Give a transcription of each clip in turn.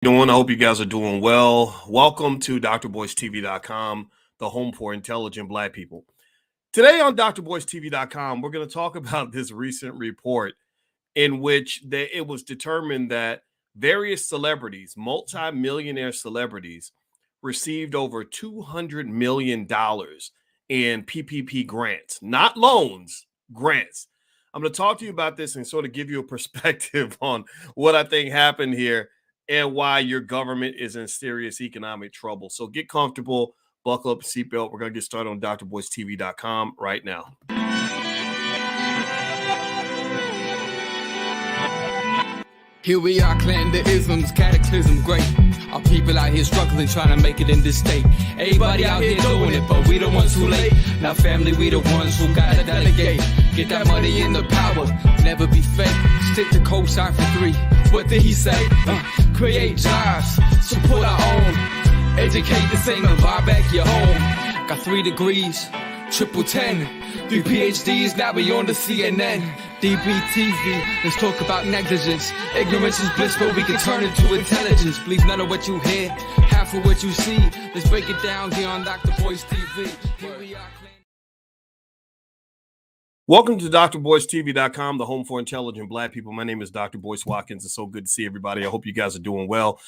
Doing? I hope you guys are doing well. Welcome to drboycetv.com, the home for intelligent Black people. Today on drboycetv.com, we're going to talk about this recent report in which it was determined that various celebrities, multi-millionaire celebrities, received over $200 million in PPP grants, not loans, grants. I'm going to talk to you about this and sort of give you a perspective on what I think happened here and why your government is in serious economic trouble. So get comfortable, buckle up a seatbelt. We're going to get started on drboycetv.com right now. Here we are, clan the isms, cataclysm, great. Our people out here struggling, trying to make it in this state. Everybody out here doing it, but we the ones who late. Now family, we the ones who gotta delegate. Get that money in the power, never be fake. Stick to co-sign for 3. What did he say? Create jobs, support our own. Educate the same and buy back your home. Got 3 degrees, triple 10. 3 PhDs, now we on the CNN. DBTV, let's talk about negligence. Ignorance is bliss, but we can turn it to intelligence. Believe none of what you hear, half of what you see. Let's break it down here on Dr. Boyce TV. Here we are. Welcome to drboycetv.com, the home for intelligent Black people. My name is Dr. Boyce Watkins. It's so good to see everybody. I hope you guys are doing well.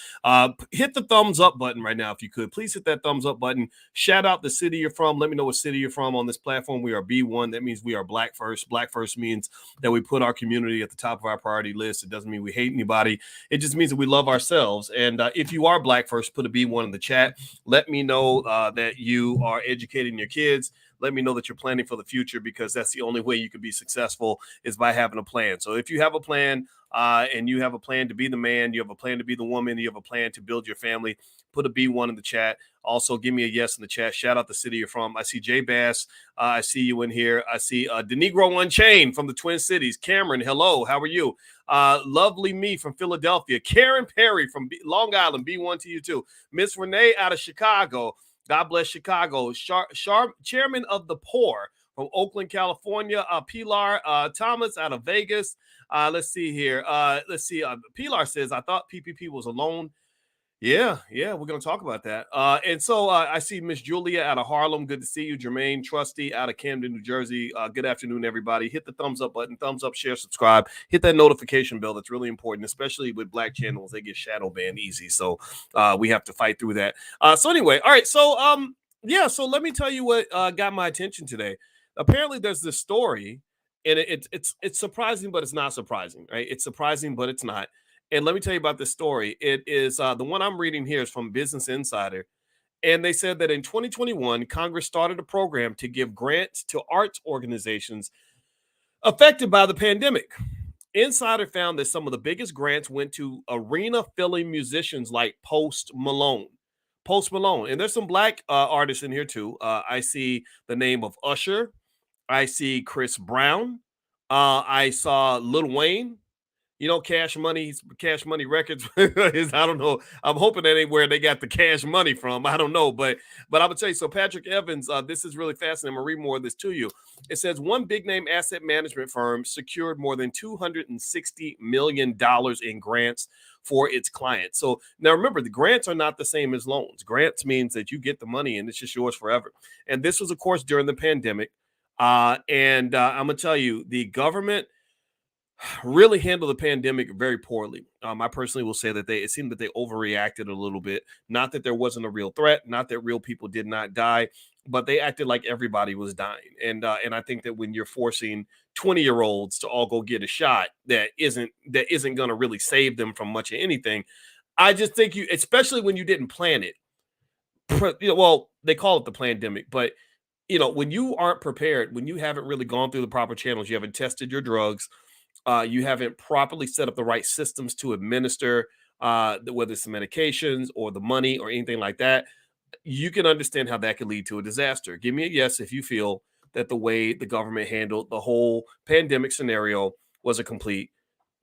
Hit the thumbs up button right now if you could. Please hit that thumbs up button. Shout out the city you're from. Let me know what city you're from on this platform. We are B1. That means we are Black first. Black first means that we put our community at the top of our priority list. It doesn't mean we hate anybody. It just means that we love ourselves. And if you are Black first, put a B1 in the chat. Let me know that you are educating your kids. Let me know that you're planning for the future, because that's the only way you can be successful is by having a plan. So if you have a plan and you have a plan to be the man, you have a plan to be the woman, you have a plan to build your family, put a B1 in the chat. Also, give me a yes in the chat. Shout out the city you're from. I see Jay Bass. I see you in here. I see the Negro Unchained from the Twin Cities. Cameron, hello. How are you? Lovely Me from Philadelphia. Karen Perry from Long Island. B1 to you too. Miss Renee out of Chicago. God bless Chicago. Chairman of the Poor from Oakland, California. Pilar Thomas out of Vegas. Let's see here. Pilar says, I thought PPP was a loan. Yeah, we're going to talk about that. And so I see Miss Julia out of Harlem. Good to see you. Jermaine Trusty out of Camden, New Jersey. Good afternoon, everybody. Hit the thumbs up button. Thumbs up, share, subscribe. Hit that notification bell. That's really important, especially with Black channels. They get shadow banned easy. So we have to fight through that. So anyway, all right. So, so let me tell you what got my attention today. Apparently, there's this story, and it's surprising, but it's not surprising, right? It's surprising, but it's not. And let me tell you about this story. It is the one I'm reading here is from Business Insider. And they said that in 2021, Congress started a program to give grants to arts organizations affected by the pandemic. Insider found that some of the biggest grants went to arena-filling musicians like Post Malone. And there's some Black artists in here too. I see the name of Usher. I see Chris Brown. I saw Lil Wayne. You know, Cash Money Records is, I don't know. I'm hoping that ain't where they got the cash money from. I don't know, but I'm gonna tell you. So Patrick Evans, this is really fascinating. I'm gonna read more of this to you. It says one big name asset management firm secured more than $260 million in grants for its clients. So now remember, the grants are not the same as loans. Grants means that you get the money and it's just yours forever. And this was, of course, during the pandemic. I'm gonna tell you, the government really handled the pandemic very poorly. I personally will say that it seemed that they overreacted a little bit. Not that there wasn't a real threat, not that real people did not die, but they acted like everybody was dying. And I think that when you're forcing 20-year-olds to all go get a shot that isn't going to really save them from much of anything, I just think especially when you didn't plan it. Well, they call it the pandemic, but when you aren't prepared, when you haven't really gone through the proper channels, you haven't tested your drugs. You haven't properly set up the right systems to administer, whether it's the medications or the money or anything like that, you can understand how that could lead to a disaster. Give me a yes if you feel that the way the government handled the whole pandemic scenario was a complete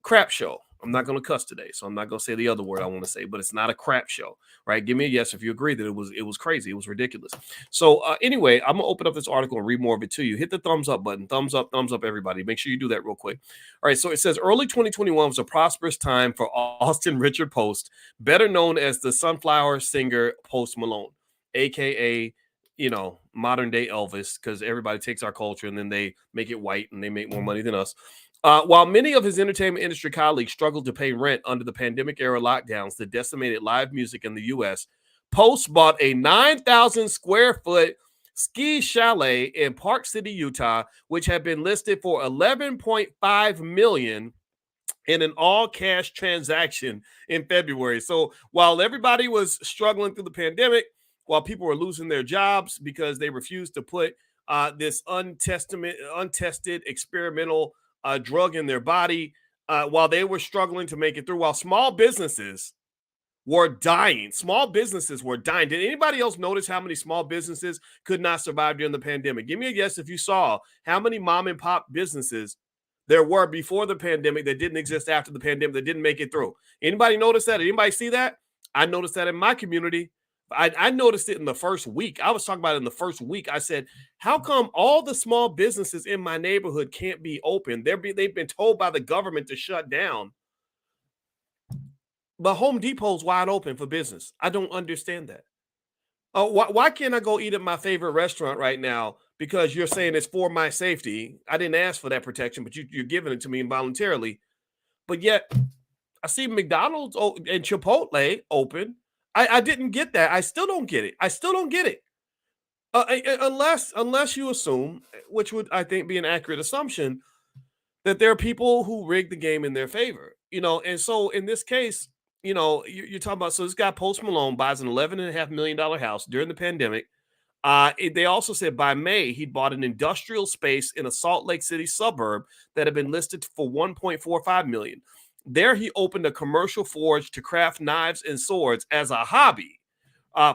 crap show. I'm not going to cuss today, so I'm not going to say the other word I want to say, but it's not a crap show, right? Give me a yes if you agree that it was crazy. It was ridiculous. So anyway, I'm going to open up this article and read more of it to you. Hit the thumbs up button. Thumbs up, everybody. Make sure you do that real quick. All right, so it says early 2021 was a prosperous time for Austin Richard Post, better known as the sunflower singer Post Malone, a.k.a., modern day Elvis, because everybody takes our culture and then they make it white and they make more money than us. While many of his entertainment industry colleagues struggled to pay rent under the pandemic-era lockdowns that decimated live music in the U.S., Post bought a 9,000 square foot ski chalet in Park City, Utah, which had been listed for $11.5 million in an all-cash transaction in February. So while everybody was struggling through the pandemic, while people were losing their jobs because they refused to put this untested experimental drug in their body, while they were struggling to make it through, while small businesses were dying. Small businesses were dying. Did anybody else notice how many small businesses could not survive during the pandemic? Give me a guess if you saw how many mom and pop businesses there were before the pandemic that didn't exist after the pandemic that didn't make it through. Anybody notice that? Anybody see that? I noticed that in my community. I noticed it in the first week. I was talking about it in the first week. I said, how come all the small businesses in my neighborhood can't be open? They've been told by the government to shut down. But Home Depot's wide open for business. I don't understand that. Why can't I go eat at my favorite restaurant right now? Because you're saying it's for my safety. I didn't ask for that protection, but you're giving it to me involuntarily. But yet, I see McDonald's and Chipotle open. I didn't get that. I still don't get it. Unless you assume, which would I think be an accurate assumption, that there are people who rig the game in their favor. And so in this case, you're talking about, so this guy Post Malone buys an $11.5 million house during the pandemic. They also said by May, he'd bought an industrial space in a Salt Lake City suburb that had been listed for $1.45 million. There, he opened a commercial forge to craft knives and swords as a hobby.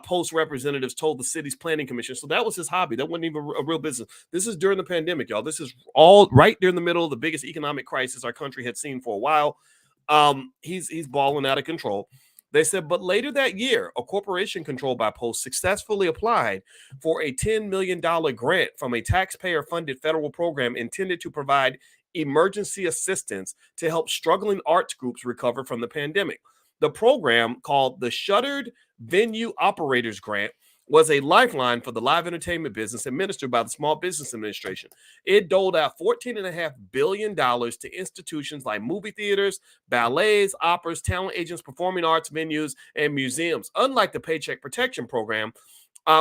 Post representatives told the city's planning commission. So that was his hobby. That wasn't even a real business. This is during the pandemic, y'all. This is all right during the middle of the biggest economic crisis our country had seen for a while. He's balling out of control. They said, but later that year, a corporation controlled by Post successfully applied for a $10 million grant from a taxpayer-funded federal program intended to provide emergency assistance to help struggling arts groups recover from the pandemic. The program, called the Shuttered Venue Operators Grant, was a lifeline for the live entertainment business administered by the Small Business Administration. It doled out $14.5 billion to institutions like movie theaters, ballets, operas, talent agents, performing arts venues, and museums. Unlike the Paycheck Protection Program,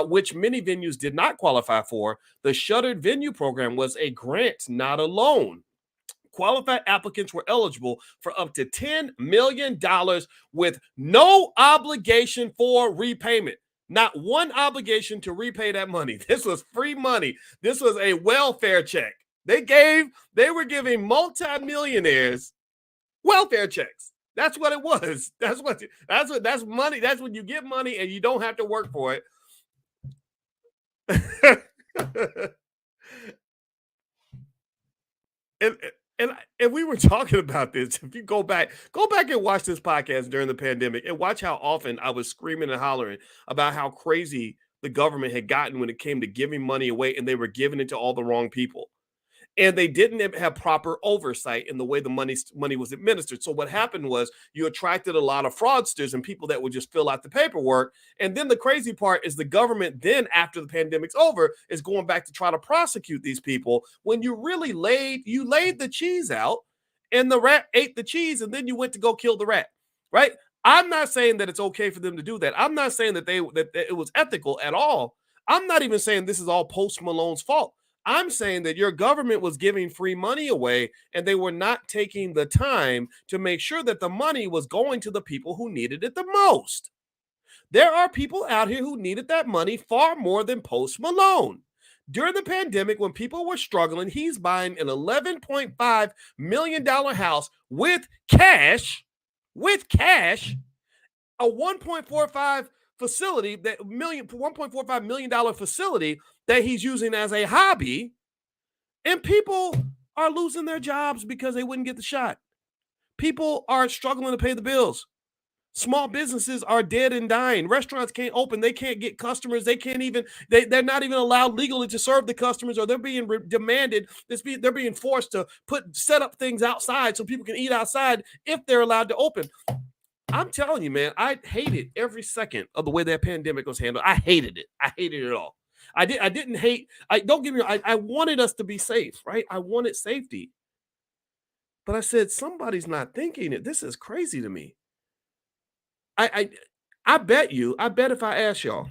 which many venues did not qualify for, the Shuttered Venue Program was a grant, not a loan. Qualified applicants were eligible for up to $10 million with no obligation for repayment. Not one obligation to repay that money. This was free money. This was a welfare check. They were giving multimillionaires welfare checks. That's what it was. That's money. That's when you get money and you don't have to work for it. And we were talking about this. If you go back and watch this podcast during the pandemic and watch how often I was screaming and hollering about how crazy the government had gotten when it came to giving money away, and they were giving it to all the wrong people. And they didn't have proper oversight in the way the money was administered. So what happened was you attracted a lot of fraudsters and people that would just fill out the paperwork. And then the crazy part is the government then, after the pandemic's over, is going back to try to prosecute these people when you really laid the cheese out and the rat ate the cheese and then you went to go kill the rat, right? I'm not saying that it's okay for them to do that. I'm not saying that it was ethical at all. I'm not even saying this is all Post Malone's fault. I'm saying that your government was giving free money away and they were not taking the time to make sure that the money was going to the people who needed it the most. There are people out here who needed that money far more than Post Malone. During the pandemic, when people were struggling, he's buying an $11.5 million house with cash, a $1.45 facility, that $1.45 million facility that he's using as a hobby, and people are losing their jobs because they wouldn't get the shot. People are struggling to pay the bills. Small businesses are dead and dying. Restaurants can't open. They can't get customers. They can't even, they're not even allowed legally to serve the customers, or they're being demanded. They're being forced to set up things outside so people can eat outside if they're allowed to open. I'm telling you, man, I hated every second of the way that pandemic was handled. I hated it. I hated it all. I didn't hate. Don't get me wrong. I wanted us to be safe, right? I wanted safety. But I said, somebody's not thinking it. This is crazy to me. I bet if I ask y'all,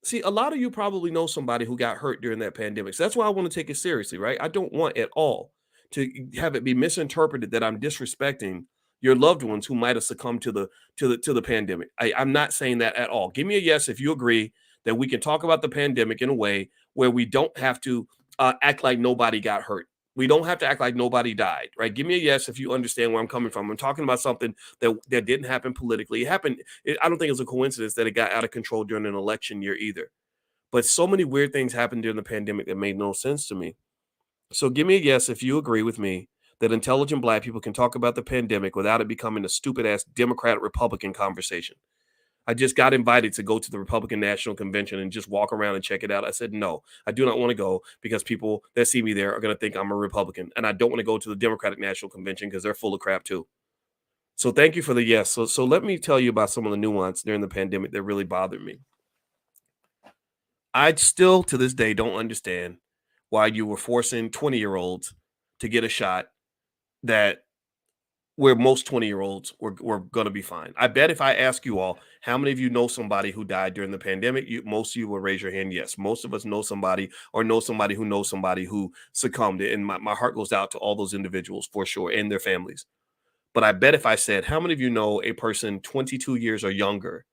see, a lot of you probably know somebody who got hurt during that pandemic. So that's why I want to take it seriously, right? I don't want at to have it be misinterpreted that I'm disrespecting your loved ones who might have succumbed to the pandemic. I'm not saying that at all. Give me a yes if you agree that we can talk about the pandemic in a way where we don't have to act like nobody got hurt. We don't have to act like nobody died, right? Give me a yes if you understand where I'm coming from. I'm talking about something that didn't happen politically. It happened. I don't think it's a coincidence that it got out of control during an election year either. But so many weird things happened during the pandemic that made no sense to me. So give me a yes if you agree with me that intelligent Black people can talk about the pandemic without it becoming a stupid-ass Democrat-Republican conversation. I just got invited to go to the Republican National Convention and just walk around and check it out. I said, no, I do not want to go because people that see me there are going to think I'm a Republican. And I don't want to go to the Democratic National Convention because they're full of crap too. So thank you for the yes. So let me tell you about some of the nuance during the pandemic that really bothered me. I still, to this day, don't understand why you were forcing 20-year-olds to get a shot that where most 20-year-olds were going to be fine. I bet if I ask you all, how many of you know somebody who died during the pandemic? Most of you will raise your hand. Yes, most of us know somebody or know somebody who succumbed. And my heart goes out to all those individuals for sure and their families. But I bet if I said, how many of you know a person 22 years or younger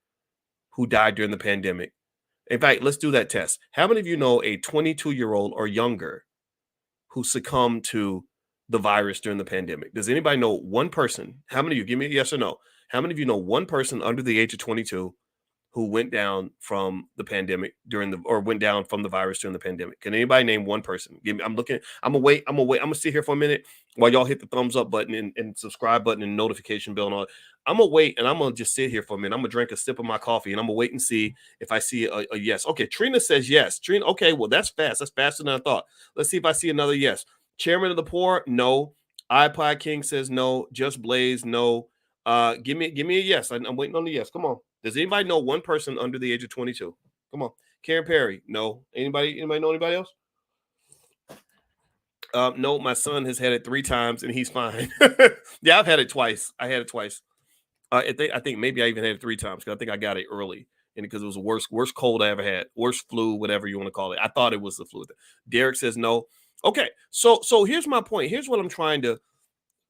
who died during the pandemic? In fact, let's do that test. How many of you know a 22-year-old or younger who succumbed to the virus during the pandemic? Does anybody know one person? How many of you, give me a yes or no. How many of you know one person under the age of 22 who went down from the pandemic went down from the virus during the pandemic? Can anybody name one person? I'm gonna sit here for a minute while y'all hit the thumbs up button and subscribe button and notification bell and all. I'm gonna wait and I'm gonna just sit here for a minute. I'm gonna drink a sip of my coffee and I'm gonna wait and see if I see a yes. Okay, Trina says yes. Trina, okay, well that's fast. That's faster than I thought. Let's see if I see another yes. Chairman of the Poor, no. iPod King says no. Just Blaze, no. Give me a yes. I'm waiting on the yes. Come on. Does anybody know one person under the age of 22? Come on. Karen Perry, no. Anybody know anybody else? No, my son has had it 3 times and he's fine. Yeah, I've had it twice. I had it twice. I think maybe I even had it 3 times because I think I got it early. And because it was the worst cold I ever had, worst flu, whatever you want to call it. I thought it was the flu. Derek says no. Okay, so here's my point. Here's what I'm trying to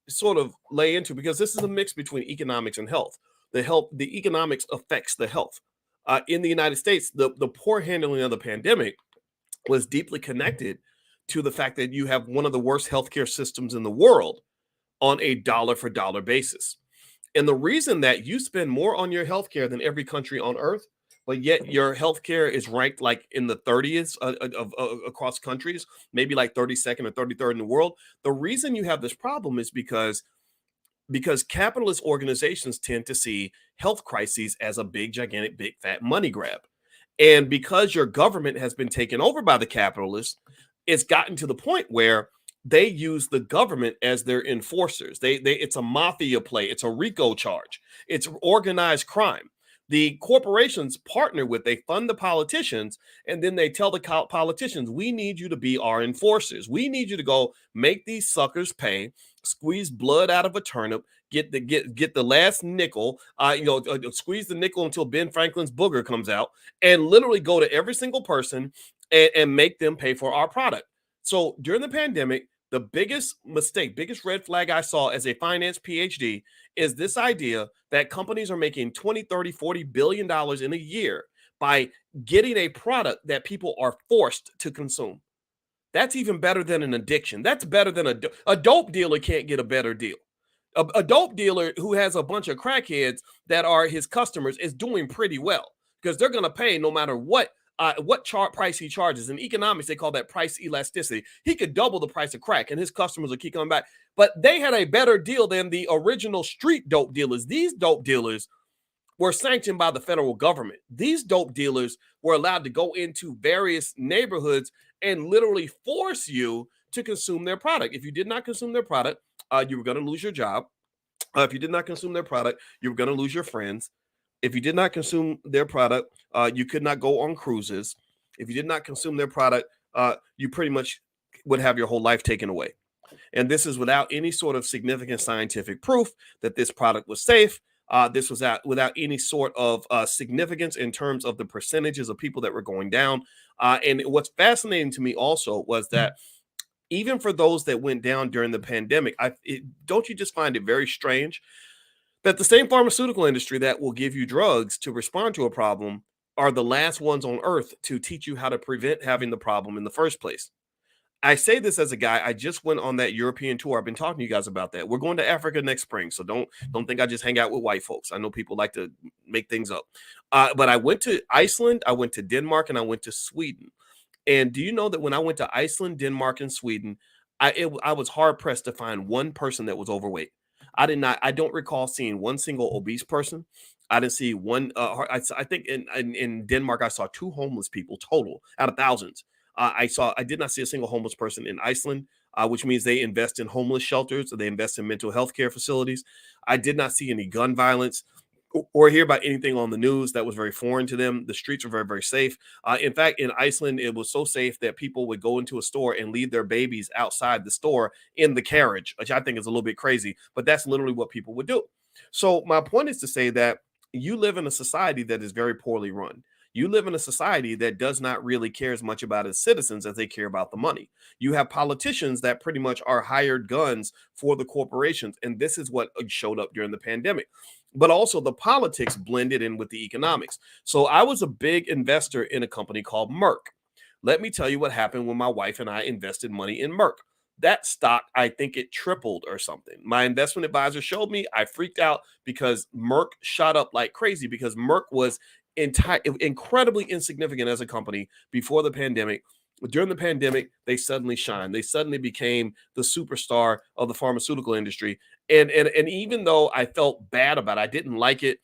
sort of lay into, because this is a mix between economics and health. The economics affects the health. In the United States, the poor handling of the pandemic was deeply connected to the fact that you have one of the worst healthcare systems in the world on a dollar for dollar basis. And the reason that you spend more on your healthcare than every country on earth, but yet your healthcare is ranked like in the 30s across countries, maybe like 32nd or 33rd in the world. The reason you have this problem is because capitalist organizations tend to see health crises as a big, gigantic, big, fat money grab. And because your government has been taken over by the capitalists, it's gotten to the point where they use the government as their enforcers. It's a mafia play. It's a RICO charge. It's organized crime. The corporations partner they fund the politicians, and then they tell the politicians, we need you to be our enforcers. We need you to go make these suckers pay, squeeze blood out of a turnip, get the last nickel, squeeze the nickel until Ben Franklin's booger comes out, and literally go to every single person and make them pay for our product. So during the pandemic, the biggest red flag I saw as a finance PhD is this idea that companies are making 20, 30, 40 billion dollars in a year by getting a product that people are forced to consume. That's even better than an addiction. That's better than a dope dealer can't get a better deal. A dope dealer who has a bunch of crackheads that are his customers is doing pretty well because they're going to pay no matter what what price he charges. In economics, they call that price elasticity. He could double the price of crack, and his customers will keep coming back. But they had a better deal than the original street dope dealers. These dope dealers were sanctioned by the federal government. These dope dealers were allowed to go into various neighborhoods and literally force you to consume their product. If you did not consume their product, you were going to lose your job. If you did not consume their product, you were going to lose your friends. If you did not consume their product, you could not go on cruises. If you did not consume their product, you pretty much would have your whole life taken away. And this is without any sort of significant scientific proof that this product was safe. This was without any sort of significance in terms of the percentages of people that were going down. And what's fascinating to me also was that even for those that went down during the pandemic, don't you just find it very strange that the same pharmaceutical industry that will give you drugs to respond to a problem are the last ones on earth to teach you how to prevent having the problem in the first place? I say this as a guy. I just went on that European tour. I've been talking to you guys about that. We're going to Africa next spring, so don't think I just hang out with white folks. I know people like to make things up. But I went to Iceland, I went to Denmark, and I went to Sweden. And do you know that when I went to Iceland, Denmark, and Sweden, I was hard pressed to find one person that was overweight. I don't recall seeing one single obese person. I didn't see one. I think in Denmark, I saw 2 homeless people total out of thousands. I did not see a single homeless person in Iceland, which means they invest in homeless shelters, or they invest in mental health care facilities. I did not see any gun violence or hear about anything on the news that was very foreign to them. The streets were very, very safe. In fact, in Iceland, it was so safe that people would go into a store and leave their babies outside the store in the carriage, which I think is a little bit crazy, but that's literally what people would do. So my point is to say that you live in a society that is very poorly run. You live in a society that does not really care as much about its citizens as they care about the money. You have politicians that pretty much are hired guns for the corporations. And this is what showed up during the pandemic. But also the politics blended in with the economics. So I was a big investor in a company called Merck. Let me tell you what happened when my wife and I invested money in Merck. That stock, I think it tripled or something. My investment advisor showed me. I freaked out because Merck shot up like crazy, because Merck was incredibly insignificant as a company before the pandemic. During the pandemic, they suddenly shined. They suddenly became the superstar of the pharmaceutical industry. And even though I felt bad about it, I didn't like it,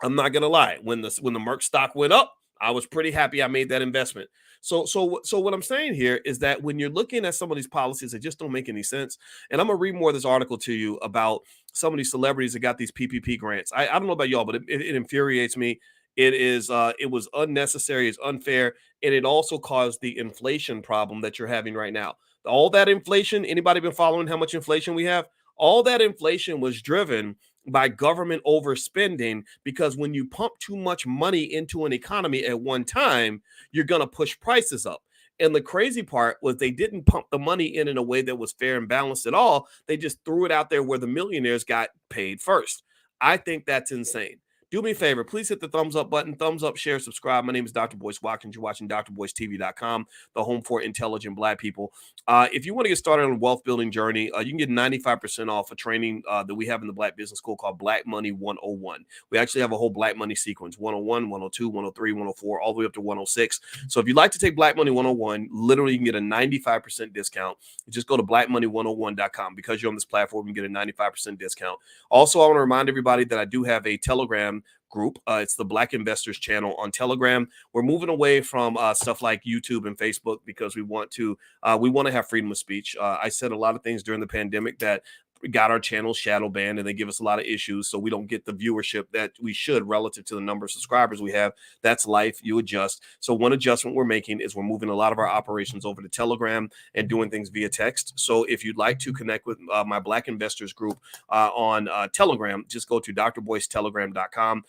I'm not gonna lie. When the Merck stock went up, I was pretty happy I made that investment. So what I'm saying here is that when you're looking at some of these policies that just don't make any sense, and I'm gonna read more of this article to you about some of these celebrities that got these PPP grants. I don't know about y'all, but it infuriates me. It was unnecessary, it's unfair, and it also caused the inflation problem that you're having right now. All that inflation, anybody been following how much inflation we have? All that inflation was driven by government overspending, because when you pump too much money into an economy at one time, you're going to push prices up. And the crazy part was they didn't pump the money in a way that was fair and balanced at all. They just threw it out there where the millionaires got paid first. I think that's insane. Do me a favor, please hit the thumbs up button, thumbs up, share, subscribe. My name is Dr. Boyce Watkins. You're watching drboycetv.com, the home for intelligent Black people. If you want to get started on a wealth building journey, you can get 95% off a training that we have in the Black Business School called Black Money 101. We actually have a whole Black Money sequence, 101, 102, 103, 104, all the way up to 106. So if you'd like to take Black Money 101, literally you can get a 95% discount. Just go to blackmoney101.com. Because you're on this platform, you get a 95% discount. Also, I want to remind everybody that I do have a Telegram group. It's the Black Investors channel on Telegram. We're moving away from stuff like YouTube and Facebook because we want to have freedom of speech. I said a lot of things during the pandemic that got our channel shadow banned, and they give us a lot of issues, so we don't get the viewership that we should relative to the number of subscribers we have. That's life. You adjust. So one adjustment we're making is we're moving a lot of our operations over to Telegram and doing things via text. So if you'd like to connect with my Black Investors group on Telegram, just go to drboycetelegram.com.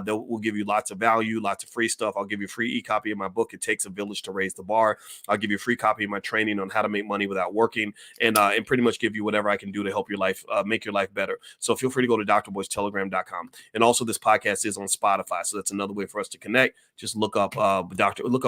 We'll give you lots of value, lots of free stuff. I'll give you a free e-copy of my book, It Takes a Village to Raise the Bar. I'll give you a free copy of my training on how to make money without working, and pretty much give you whatever I can do to help your life, make your life better. So feel free to go to drboycetelegram.com. And also this podcast is on Spotify, so that's another way for us to connect. Just look up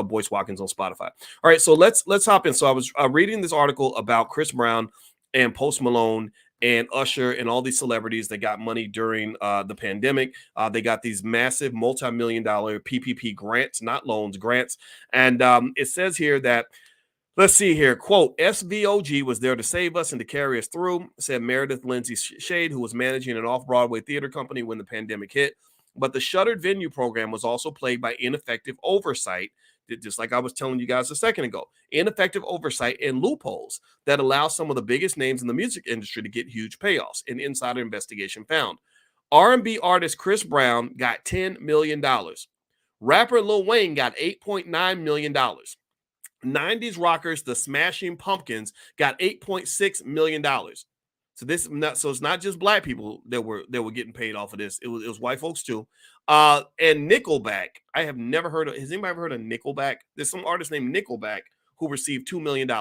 Boyce Watkins on Spotify. All right, so let's hop in. So I was reading this article about Chris Brown and Post Malone and Usher and all these celebrities that got money during the pandemic. They got these massive multi-million-dollar PPP grants, not loans, grants. And it says here that, let's see here, quote, SVOG was there to save us and to carry us through, said Meredith Lindsay Shade, who was managing an off-Broadway theater company when the pandemic hit. But the Shuttered Venue program was also plagued by ineffective oversight, just like I was telling you guys a second ago, ineffective oversight and loopholes that allow some of the biggest names in the music industry to get huge payoffs, an insider investigation found. R&B artist Chris Brown got $10 million. Rapper Lil Wayne got $8.9 million. 90s rockers, the Smashing Pumpkins, got $8.6 million. So it's not just black people that were getting paid off of this. It was white folks too. And Nickelback, I have never heard of. Has anybody ever heard of Nickelback? There's some artist named Nickelback who received $2 million.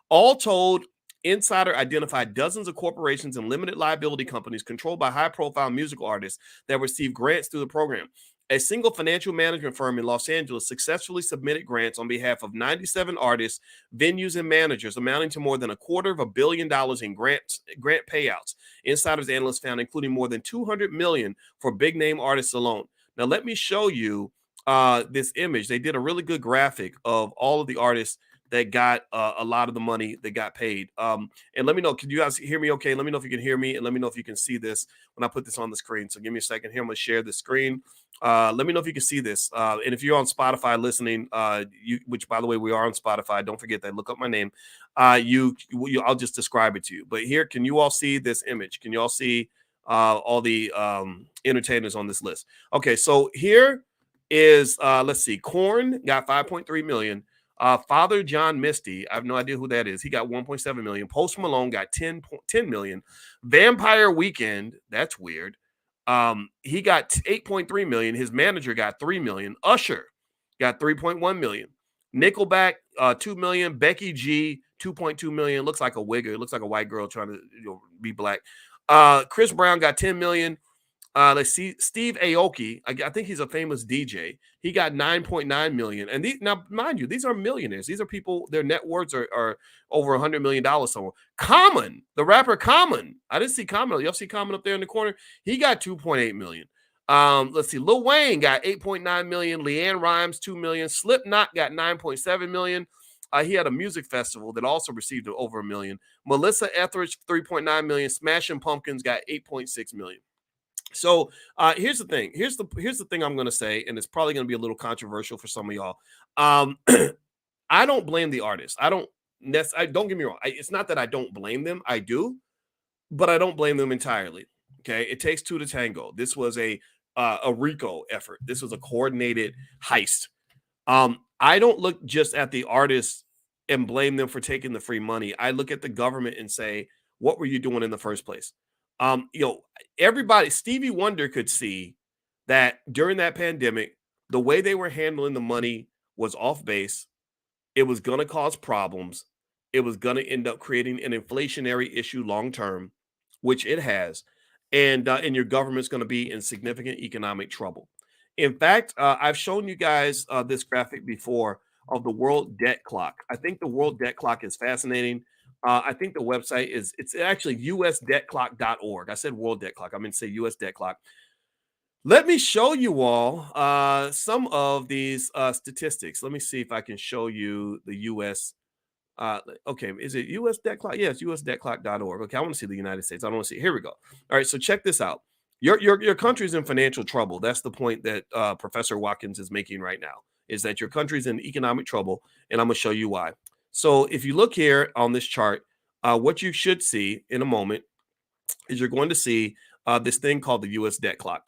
All told, Insider identified dozens of corporations and limited liability companies controlled by high-profile musical artists that received grants through the program. A single financial management firm in Los Angeles successfully submitted grants on behalf of 97 artists, venues, and managers, amounting to more than $250 million in grant payouts. Insider's analysts found, including more than $200 million for big-name artists alone. Now, let me show you this image. They did a really good graphic of all of the artists that got a lot of the money that got paid. And let me know, can you guys hear me okay? Let me know if you can hear me, and let me know if you can see this when I put this on the screen. So give me a second here. I'm going to share the screen. Let me know if you can see this. And if you're on Spotify listening, which, by the way, we are on Spotify. Don't forget that. Look up my name. I'll just describe it to you. But here, can you all see this image? Can you all see all the entertainers on this list? Okay, so here is, let's see, Korn got $5.3 million. Father John Misty, I have no idea who that is. He got $1.7 million. Post Malone got $10 million. Vampire Weekend, that's weird. He got $8.3 million. His manager got $3 million. Usher got $3.1 million. Nickelback, $2 million. Becky G, $2.2 million. Looks like a wigger. Looks like a white girl trying to be black. Chris Brown got $10 million. Let's see, Steve Aoki, I think he's a famous DJ. He got $9.9 million. And now, mind you, these are millionaires. These are people, their net worths are over $100 million somewhere. Common, the rapper Common. I didn't see Common. Y'all see Common up there in the corner? He got $2.8 million. Let's see, Lil Wayne got $8.9 million. Leanne Rimes, $2 million. Slipknot got $9.7 million. He had a music festival that also received over $1 million. Melissa Etheridge, $3.9 million. Smashing Pumpkins got $8.6 million. So here's the thing. Here's the thing I'm going to say, and it's probably going to be a little controversial for some of y'all. I don't blame the artists. Don't get me wrong. It's not that I don't blame them. I do, but I don't blame them entirely. Okay, it takes two to tango. This was a RICO effort. This was a coordinated heist. I don't look just at the artists and blame them for taking the free money. I look at the government and say, what were you doing in the first place? Everybody, Stevie Wonder could see that during that pandemic, the way they were handling the money was off base. It was going to cause problems. It was going to end up creating an inflationary issue long term, which it has. And your government's going to be in significant economic trouble. In fact, I've shown you guys this graphic before of the World Debt Clock. I think the World Debt Clock is fascinating. I think the website it's actually usdebtclock.org. I said World Debt Clock. I meant to say US Debt Clock. Let me show you all some of these statistics. Let me see if I can show you the US. Okay, is it US Debt Clock? Yes, usdebtclock.org. Okay, I want to see the United States. I don't want to see. Here we go. All right, so check this out. Your country's in financial trouble. That's the point that Professor Watkins is making right now, is that your country's in economic trouble, and I'm going to show you why. So if you look here on this chart, what you should see in a moment is you're going to see this thing called the U.S. debt clock.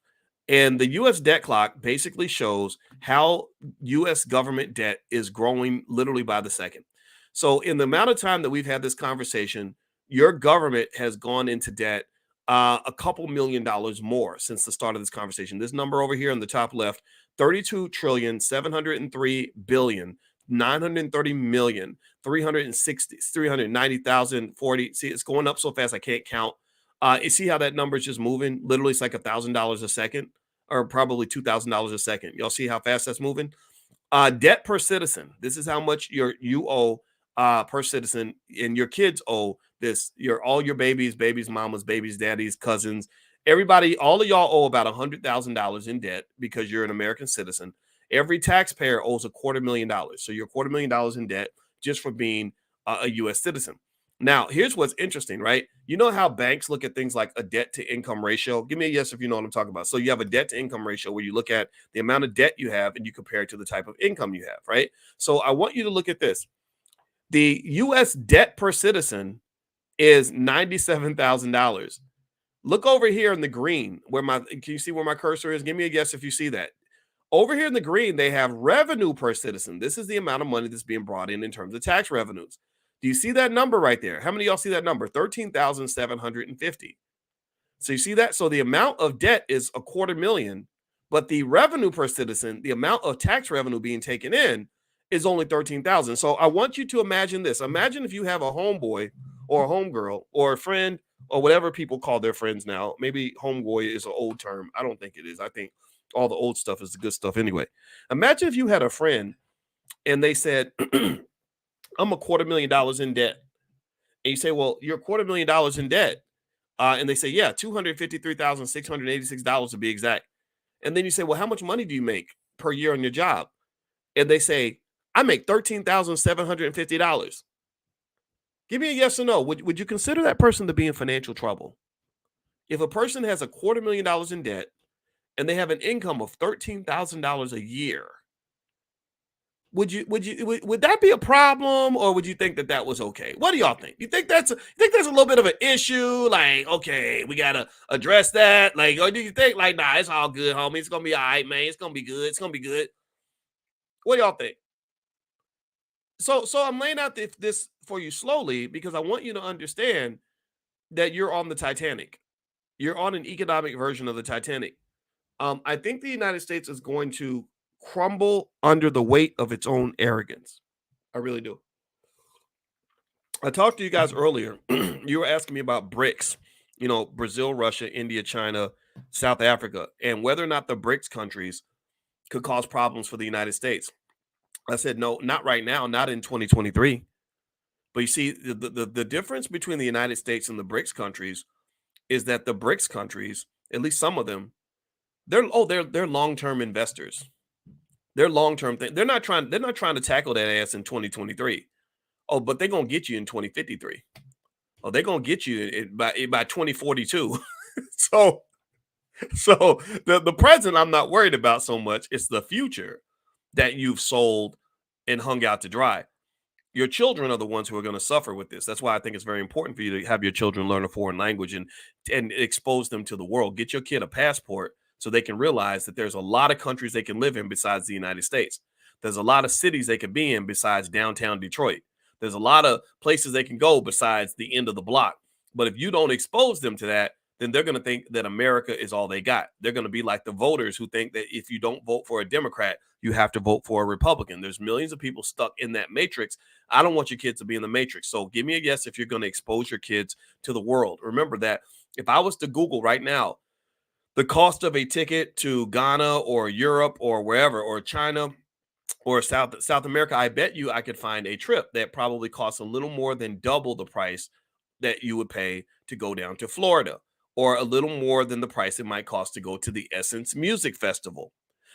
And the U.S. debt clock basically shows how U.S. government debt is growing literally by the second. So in the amount of time that we've had this conversation, your government has gone into debt a couple $1 million more since the start of this conversation. This number over here on the top left, 32,703,930,000,390,040. See, it's going up so fast I can't count. You see how that number is just moving? Literally, it's like $1,000 a second, or probably $2,000 a second. Y'all see how fast that's moving? Debt per citizen. This is how much you owe per citizen, and your kids owe all your babies, mamas, babies, daddies, cousins, everybody, all of y'all owe about $100,000 in debt because you're an American citizen. Every taxpayer owes $250,000. So you're $250,000 in debt just for being a U.S. citizen. Now, here's what's interesting, right? You know how banks look at things like a debt to income ratio? Give me a yes if you know what I'm talking about. So you have a debt to income ratio where you look at the amount of debt you have and you compare it to the type of income you have, right? So I want you to look at this. The U.S. debt per citizen is $97,000. Look over here in the green can you see where my cursor is? Give me a guess if you see that. Over here in the green, they have revenue per citizen. This is the amount of money that's being brought in terms of tax revenues. Do you see that number right there? How many of y'all see that number? 13,750. So you see that? So the amount of debt is $250,000, but the revenue per citizen, the amount of tax revenue being taken in is only 13,000. So I want you to imagine this. Imagine if you have a homeboy or a homegirl or a friend or whatever people call their friends now. Maybe homeboy is an old term. I don't think it is. I think all the old stuff is the good stuff anyway. Imagine if you had a friend and they said, I'm $250,000 in debt. And you say, well, you're $250,000 in debt. And they say, yeah, $253,686 to be exact. And then you say, well, how much money do you make per year on your job? And they say, I make $13,750. Give me a yes or no. Would you consider that person to be in financial trouble? If a person has $250,000 in debt and they have an income of $13,000 a year, would that be a problem, or would you think that was okay? What do y'all think? You think that's a little bit of an issue? Like, okay, we gotta address that. Like, or do you think like, nah, it's all good, homie. It's gonna be all right, man. It's gonna be good. It's gonna be good. What do y'all think? So I'm laying out this for you slowly because I want you to understand that you're on the Titanic. You're on an economic version of the Titanic. I think the United States is going to crumble under the weight of its own arrogance. I really do. I talked to you guys earlier. You were asking me about BRICS, Brazil, Russia, India, China, South Africa, and whether or not the BRICS countries could cause problems for the United States. I said, no, not right now, not in 2023. But you see, the difference between the United States and the BRICS countries is that the BRICS countries, at least some of them, they're long-term investors. They're long-term thing. They're not trying to tackle that ass in 2023. Oh, but they're gonna get you in 2053. Oh, they're gonna get you by 2042. So the present I'm not worried about so much. It's the future that you've sold and hung out to dry. Your children are the ones who are going to suffer with this. That's why I think it's very important for you to have your children learn a foreign language and expose them to the world. Get your kid a passport so they can realize that there's a lot of countries they can live in besides the United States. There's a lot of cities they could be in besides downtown Detroit. There's a lot of places they can go besides the end of the block. But if you don't expose them to that, then they're going to think that America is all they got. They're going to be like the voters who think that if you don't vote for a Democrat, you have to vote for a Republican. There's millions of people stuck in that matrix. I don't want your kids to be in the matrix. So give me a yes if you're going to expose your kids to the world. Remember that if I was to Google right now, the cost of a ticket to Ghana or Europe or wherever, or China or South America, I bet you I could find a trip that probably costs a little more than double the price that you would pay to go down to Florida, or a little more than the price it might cost to go to the Essence Music Festival.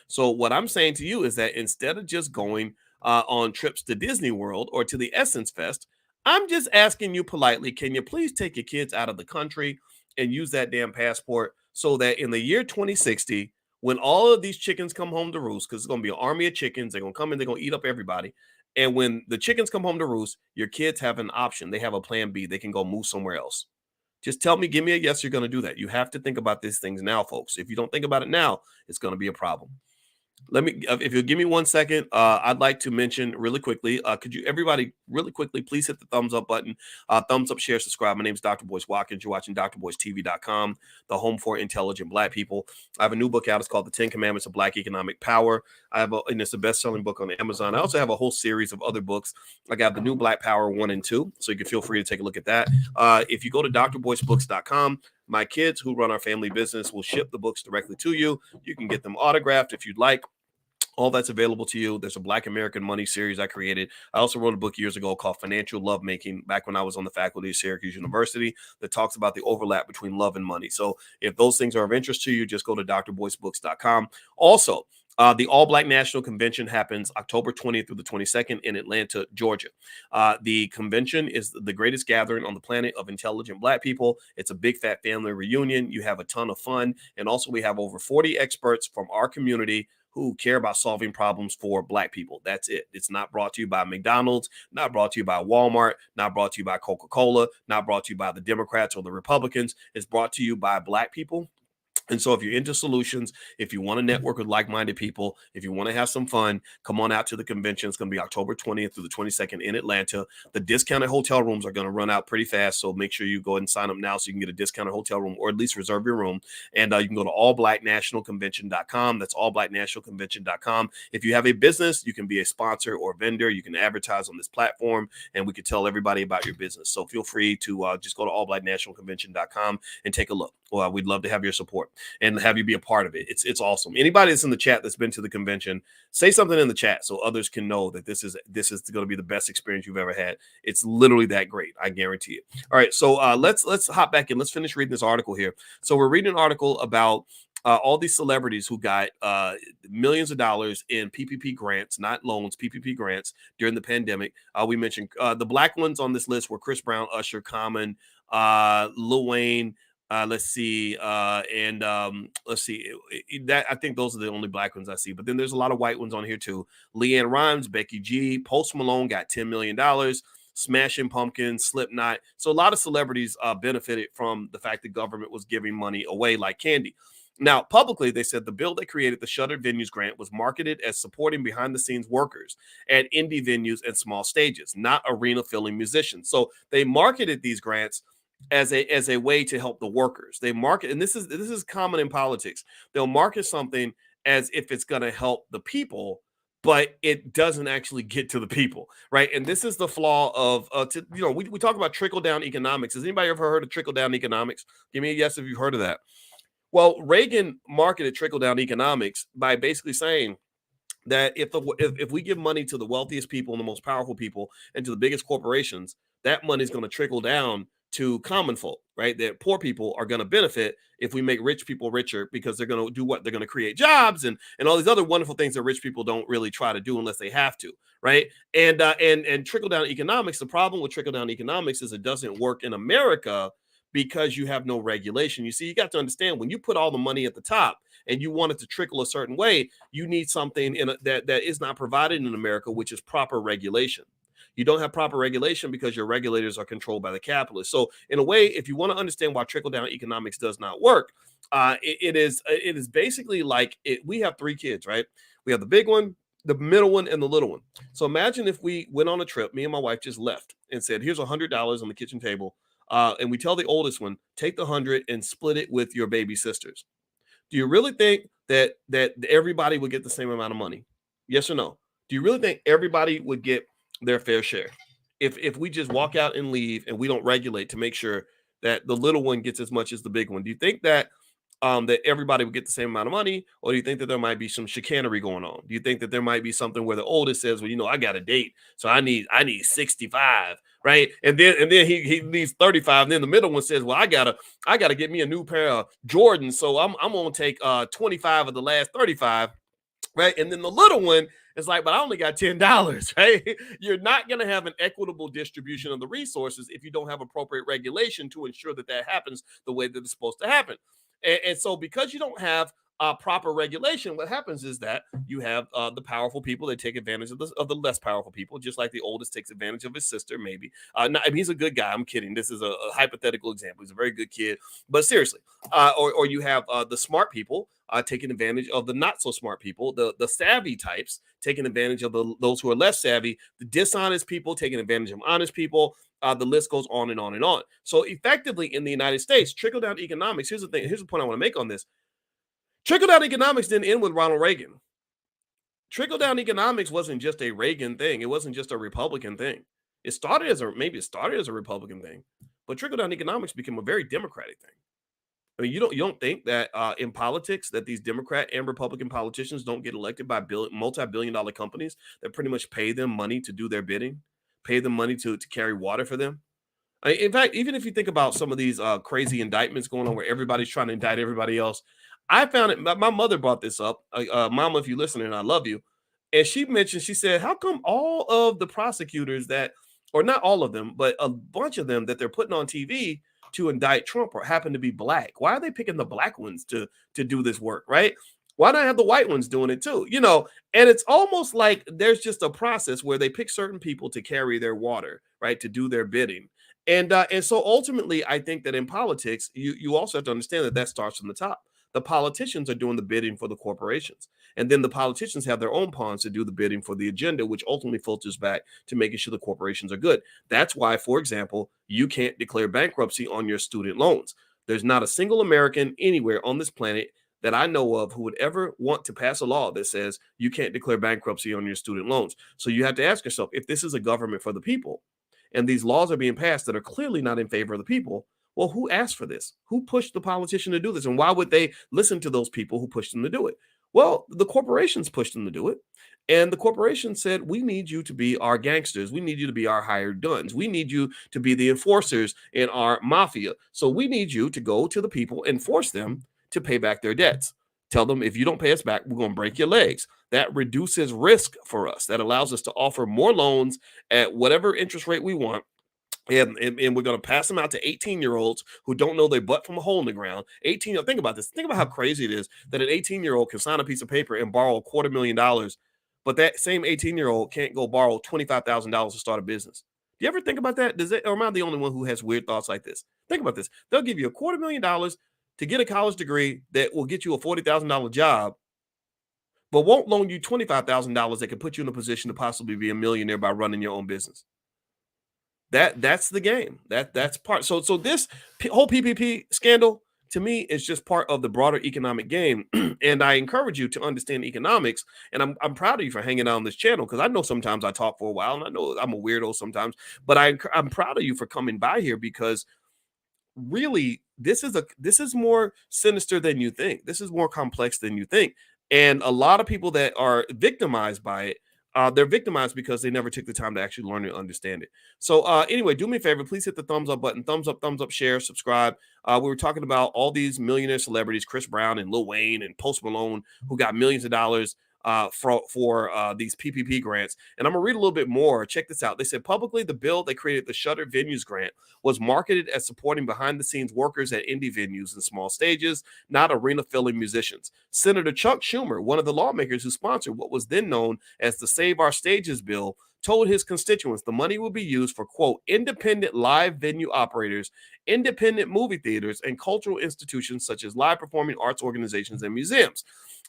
So what I'm saying to you is that instead of just going on trips to Disney World or to the Essence Fest, I'm just asking you politely, can you please take your kids out of the country and use that damn passport so that in the year 2060, when all of these chickens come home to roost, because it's going to be an army of chickens, they're going to come in, they're going to eat up everybody. And when the chickens come home to roost, your kids have an option. They have a plan B. They can go move somewhere else. Just tell me, give me a yes, you're going to do that. You have to think about these things now, folks. If you don't think about it now, it's going to be a problem. If you'll give me 1 second, I'd like to mention really quickly, could you, everybody, really quickly, please hit the thumbs up button, thumbs up, share, subscribe. My name is Dr. Boyce Watkins. You're watching drboycetv.com, the home for intelligent Black people. I have a new book out. It's called The 10 Commandments of Black Economic Power. And it's a best-selling book on Amazon. I also have a whole series of other books. I got the new Black Power 1 and 2, so you can feel free to take a look at that. If you go to drboycebooks.com, my kids who run our family business will ship the books directly to you. You can get them autographed if you'd like. All that's available to you. There's a Black American Money series I created. I also wrote a book years ago called Financial Lovemaking back when I was on the faculty of Syracuse University that talks about the overlap between love and money. So if those things are of interest to you, just go to drboycebooks.com. Also, the All Black National Convention happens October 20th through the 22nd in Atlanta, Georgia. The convention is the greatest gathering on the planet of intelligent Black people. It's a big fat family reunion. You have a ton of fun. And also we have over 40 experts from our community who care about solving problems for Black people. That's it. It's not brought to you by McDonald's, not brought to you by Walmart, not brought to you by Coca-Cola, not brought to you by the Democrats or the Republicans. It's brought to you by Black people. And so if you're into solutions, if you want to network with like-minded people, if you want to have some fun, come on out to the convention. It's going to be October 20th through the 22nd in Atlanta. The discounted hotel rooms are going to run out pretty fast, so make sure you go ahead and sign up now so you can get a discounted hotel room or at least reserve your room. And you can go to allblacknationalconvention.com. That's allblacknationalconvention.com. If you have a business, you can be a sponsor or vendor. You can advertise on this platform, and we can tell everybody about your business. So feel free to just go to allblacknationalconvention.com and take a look. Well, we'd love to have your support and have you be a part of it. It's awesome. Anybody that's in the chat that's been to the convention, say something in the chat so others can know that this is going to be the best experience you've ever had. It's literally that great. I guarantee it. All right. So let's hop back in. Let's finish reading this article here. So we're reading an article about all these celebrities who got millions of dollars in PPP grants, not loans, PPP grants during the pandemic. We mentioned the Black ones on this list were Chris Brown, Usher, Common, Lil Wayne, let's see. Let's see that. I think those are the only Black ones I see, but then there's a lot of white ones on here too. Leanne Rimes, Becky G, Post Malone got $10 million, Smashing Pumpkins, Slipknot. So a lot of celebrities benefited from the fact the government was giving money away like candy. Now, publicly, they said the bill that created the Shuttered Venues Grant was marketed as supporting behind-the-scenes workers at indie venues and small stages, not arena-filling musicians. So they marketed these grants as a way to help the workers. They market, and this is common in politics. They'll market something as if it's going to help the people, but it doesn't actually get to the people, right? And this is the flaw of we talk about trickle-down economics. Has anybody ever heard of trickle-down economics? Give me a yes if you've heard of that. Well, Reagan marketed trickle-down economics by basically saying that if we give money to the wealthiest people and the most powerful people and to the biggest corporations, that money is going to trickle down to common folk, right? That poor people are going to benefit if we make rich people richer because they're going to do what? They're going to create jobs and all these other wonderful things that rich people don't really try to do unless they have to, right? And trickle down economics. The problem with trickle down economics is it doesn't work in America because you have no regulation. You see, you got to understand when you put all the money at the top and you want it to trickle a certain way, you need something that is not provided in America, which is proper regulation. You don't have proper regulation because your regulators are controlled by the capitalists. So in a way, if you want to understand why trickle-down economics does not work, it is basically like we have three kids, right? We have the big one, the middle one, and the little one. So imagine if we went on a trip, me and my wife just left and said, here's $100 on the kitchen table. And we tell the oldest one, take the 100 and split it with your baby sisters. Do you really think that everybody would get the same amount of money? Yes or no? Do you really think everybody would get their fair share if we just walk out and leave and we don't regulate to make sure that the little one gets as much as the big one? Do you think that that everybody would get the same amount of money, or do you think that there might be some chicanery going on? Do you think that there might be something where the oldest says, well, I got a date, so I need 65, right? And then he needs 35, and then the middle one says, well, I gotta get me a new pair of Jordans, so I'm gonna take 25 of the last 35, right? And then the little one is like, but I only got $10, right? You're not going to have an equitable distribution of the resources if you don't have appropriate regulation to ensure that happens the way that it's supposed to happen. And so because you don't have proper regulation, what happens is that you have the powerful people that take advantage of the less powerful people, just like the oldest takes advantage of his sister, maybe. He's a good guy. I'm kidding. This is a hypothetical example. He's a very good kid. But seriously, or you have the smart people taking advantage of the not so smart people, the savvy types taking advantage of those who are less savvy, the dishonest people taking advantage of honest people. The list goes on and on and on. So effectively in the United States, trickle-down economics, here's the thing. Here's the point I want to make on this. Trickle-down economics didn't end with Ronald Reagan. Trickle-down economics wasn't just a Reagan thing. It wasn't just a Republican thing. It started as a Republican thing, but trickle-down economics became a very Democratic thing. I mean, you don't think that in politics that these Democrat and Republican politicians don't get elected by multi-billion-dollar companies that pretty much pay them money to do their bidding, pay them money to carry water for them. In fact, even if you think about some of these crazy indictments going on where everybody's trying to indict everybody else, I found it. My mother brought this up. Mama, if you're listening, I love you. And she mentioned, she said, how come all of the prosecutors that, or not all of them, but a bunch of them that they're putting on TV to indict Trump or happen to be black? Why are they picking the black ones to do this work, right? Why not have the white ones doing it too? And it's almost like there's just a process where they pick certain people to carry their water, right, to do their bidding. And so ultimately, I think that in politics, you also have to understand that starts from the top. The politicians are doing the bidding for the corporations, and then the politicians have their own pawns to do the bidding for the agenda, which ultimately filters back to making sure the corporations are good. That's why, for example, you can't declare bankruptcy on your student loans. There's not a single American anywhere on this planet that I know of who would ever want to pass a law that says you can't declare bankruptcy on your student loans. So you have to ask yourself, if this is a government for the people, and these laws are being passed that are clearly not in favor of the people, well, who asked for this? Who pushed the politician to do this? And why would they listen to those people who pushed them to do it? Well, the corporations pushed them to do it. And the corporation said, we need you to be our gangsters. We need you to be our hired guns. We need you to be the enforcers in our mafia. So we need you to go to the people and force them to pay back their debts. Tell them, if you don't pay us back, we're going to break your legs. That reduces risk for us. That allows us to offer more loans at whatever interest rate we want. And we're going to pass them out to 18-year-olds who don't know their butt from a hole in the ground. Think about this. Think about how crazy it is that an 18-year-old can sign a piece of paper and borrow $250,000, but that same 18-year-old can't go borrow $25,000 to start a business. Do you ever think about that? Or am I the only one who has weird thoughts like this? Think about this. They'll give you $250,000 to get a college degree that will get you a $40,000 job, but won't loan you $25,000 that could put you in a position to possibly be a millionaire by running your own business. That's the game. That's part. So this whole PPP scandal, to me, is just part of the broader economic game. And I encourage you to understand economics. And I'm proud of you for hanging out on this channel, because I know sometimes I talk for a while and I know I'm a weirdo sometimes, but I'm proud of you for coming by here, because really this is more sinister than you think. This is more complex than you think. And a lot of people that are victimized by it, they're victimized because they never took the time to actually learn and understand it. So anyway, do me a favor, please hit the thumbs up button, thumbs up, share, subscribe. We were talking about all these millionaire celebrities, Chris Brown and Lil Wayne and Post Malone, who got millions of dollars for these PPP grants. And I'm gonna read a little bit more. Check this out. They said publicly the bill that created the Shuttered Venues Grant was marketed as supporting behind the scenes workers at indie venues and small stages, not arena filling musicians. Senator Chuck Schumer, one of the lawmakers who sponsored what was then known as the Save Our Stages bill, told his constituents the money will be used for, quote, independent live venue operators, independent movie theaters, and cultural institutions such as live performing arts organizations and museums.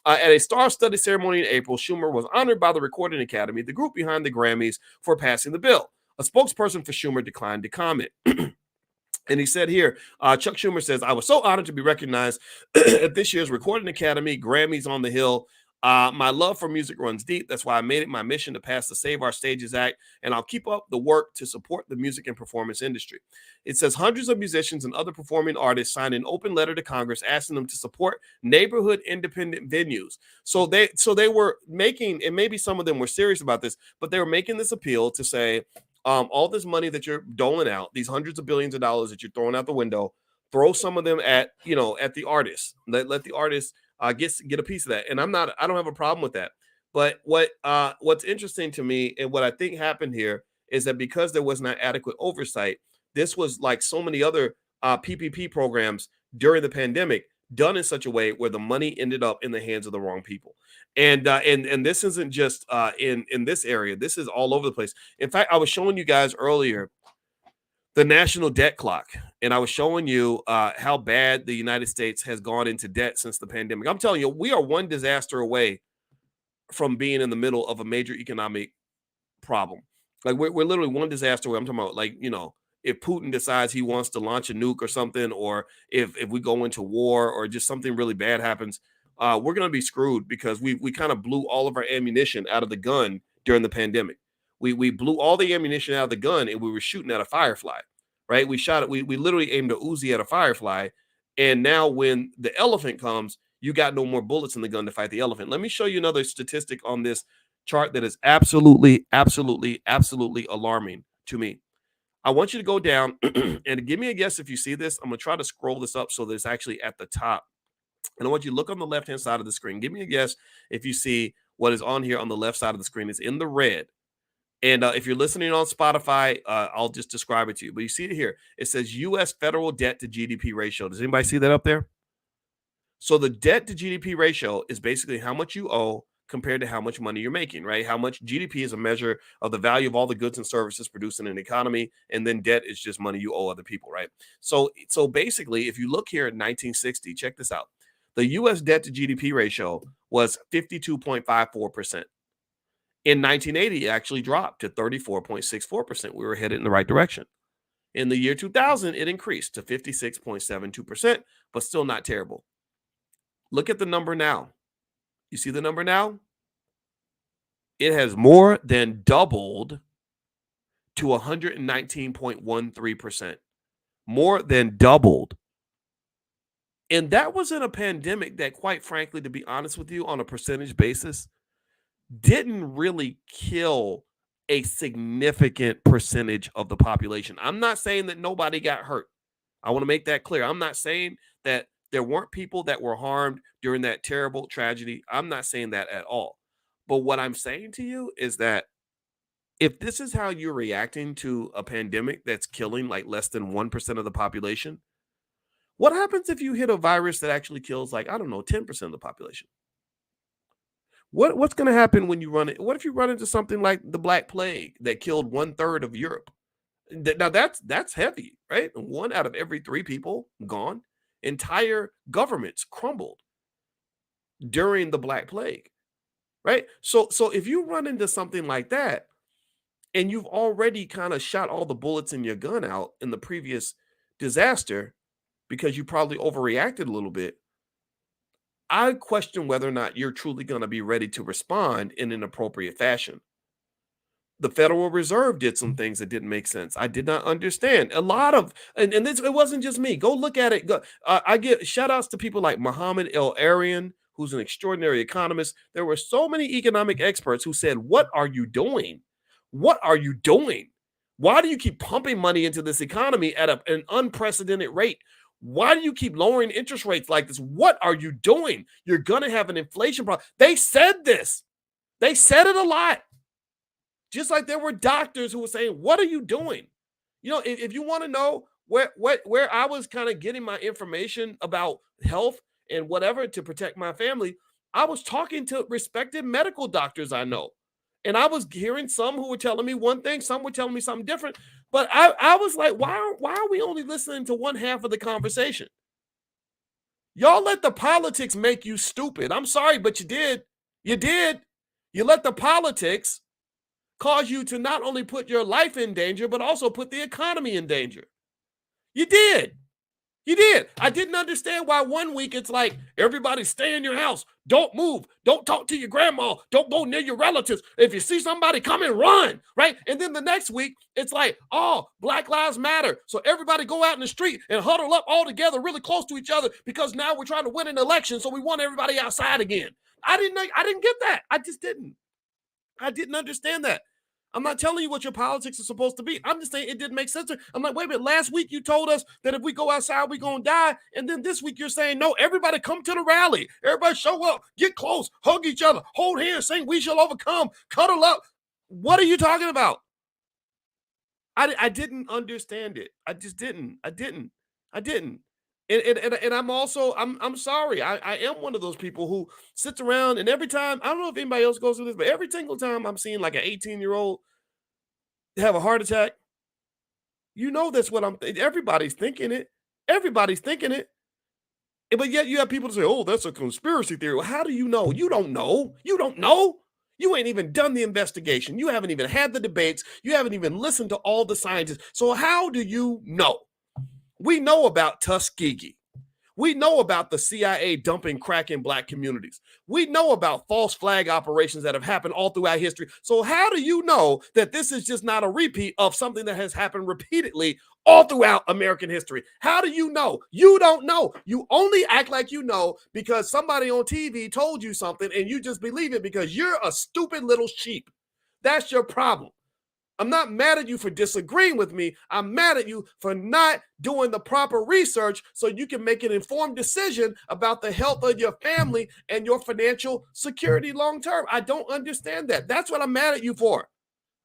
At a star-studded ceremony in April, Schumer was honored by the Recording Academy, the group behind the Grammys, for passing the bill. A spokesperson for Schumer declined to comment. And he said here, Chuck Schumer says, I was so honored to be recognized at this year's Recording Academy Grammys on the Hill. My love for music runs deep. That's why I made it my mission to pass the Save Our Stages Act, and I'll keep up the work to support the music and performance industry. It says hundreds of musicians and other performing artists signed an open letter to Congress asking them to support neighborhood independent venues. So they were making, and maybe some of them were serious about this, but they were making this appeal to say, all this money that you're doling out, these hundreds of billions of dollars that you're throwing out the window, throw some of them at the artists. Let the artists get a piece of that. And I don't have a problem with that. But what's interesting to me, and what I think happened here, is that because there was not adequate oversight, this was like so many other PPP programs during the pandemic, done in such a way where the money ended up in the hands of the wrong people. And this isn't just in this area. This is all over the place. In fact, I was showing you guys earlier the national debt clock, and I was showing you how bad the United States has gone into debt since the pandemic. I'm telling you, we are one disaster away from being in the middle of a major economic problem. Like we're literally one disaster away. I'm talking about, like, if Putin decides he wants to launch a nuke or something, or if we go into war, or just something really bad happens, we're going to be screwed, because we kind of blew all of our ammunition out of the gun during the pandemic. We blew all the ammunition out of the gun, and we were shooting at a firefly, right? We literally aimed a Uzi at a firefly, And now when the elephant comes, you got no more bullets in the gun to fight the elephant. Let me show you another statistic on this chart that is absolutely alarming to me. I want you to go down and give me a guess if you see this. I'm going to try to scroll this up so that it's actually at the top. And I want you to look on the left-hand side of the screen. Give me a guess if you see what is on here on the left side of the screen. It's in the red. And if you're listening on Spotify, I'll just describe it to you. But you see it here. It says U.S. federal debt to GDP ratio. Does anybody see that up there? So the debt to GDP ratio is basically how much you owe compared to how much money you're making, right? How much GDP is a measure of the value of all the goods and services produced in an economy, and then debt is just money you owe other people, right? So basically, if you look here at 1960, check this out. The U.S. debt to GDP ratio was 52.54%. In 1980, it actually dropped to 34.64%. We were headed in the right direction. In the year 2000, it increased to 56.72%, but still not terrible. Look at the number now. You see the number now? It has more than doubled to 119.13%. More than doubled. And that was in a pandemic that, quite frankly, to be honest with you, on a percentage basis, didn't really kill a significant percentage of the population. I'm not saying that nobody got hurt. I want to make that clear. I'm not saying that there weren't people that were harmed during that terrible tragedy. I'm not saying that at all. But what I'm saying to you is that if this is how you're reacting to a pandemic that's killing like less than 1% of the population, what happens if you hit a virus that actually kills like, I don't know, 10% of the population? What's going to happen when you run it? What if you run into something like the Black Plague that killed 1/3 of Europe? Now that's heavy, right? 1 out of every 3 people gone. Entire governments crumbled during the Black Plague, right? So if you run into something like that and you've already kind of shot all the bullets in your gun out in the previous disaster because you probably overreacted a little bit, I question whether or not you're truly going to be ready to respond in an appropriate fashion. The Federal Reserve did some things that didn't make sense. I did not understand a lot of, and this, it wasn't just me. Go look at it. I give shout outs to people like Mohammed El-Arian, who's an extraordinary economist. There were so many economic experts who said, what are you doing? What are you doing? Why do you keep pumping money into this economy at an unprecedented rate? Why do you keep lowering interest rates like this? What are you doing? You're going to have an inflation problem. They said this. They said it a lot. Just like there were doctors who were saying, what are you doing? You know, if you want to know where I was kind of getting my information about health and whatever to protect my family, I was talking to respected medical doctors I know. And I was hearing some who were telling me one thing, some were telling me something different. But I was like, why are we only listening to one half of the conversation? Y'all let the politics make you stupid. I'm sorry, but you did. You did. You let the politics cause you to not only put your life in danger, but also put the economy in danger. You did. You did. I didn't understand why one week it's like, everybody stay in your house. Don't move. Don't talk to your grandma. Don't go near your relatives. If you see somebody, come and run, right? And then the next week, it's like, oh, Black Lives Matter. So everybody go out in the street and huddle up all together really close to each other because now we're trying to win an election, so we want everybody outside again. I didn't get that. I just didn't. I didn't understand that. I'm not telling you what your politics is supposed to be. I'm just saying it didn't make sense. I'm like, wait a minute. Last week you told us that if we go outside, we're going to die. And then this week you're saying, no, everybody come to the rally. Everybody show up, get close, hug each other, hold hands, sing We Shall Overcome, cuddle up. What are you talking about? I didn't understand it. I just didn't. I didn't. And I'm also, I'm sorry. I am one of those people who sits around and every time, I don't know if anybody else goes through this, but every single time I'm seeing like an 18-year-old have a heart attack, you know that's what I'm thinking. Everybody's thinking it. Everybody's thinking it. But yet you have people to say, oh, that's a conspiracy theory. Well, how do you know? You don't know. You don't know. You ain't even done the investigation. You haven't even had the debates. You haven't even listened to all the scientists. So how do you know? We know about Tuskegee. We know about the CIA dumping crack in black communities. We know about false flag operations that have happened all throughout history. So how do you know that this is just not a repeat of something that has happened repeatedly all throughout American history? How do you know? You don't know. You only act like you know because somebody on TV told you something and you just believe it because you're a stupid little sheep. That's your problem. I'm not mad at you for disagreeing with me. I'm mad at you for not doing the proper research so you can make an informed decision about the health of your family and your financial security long term. I don't understand that. That's what I'm mad at you for.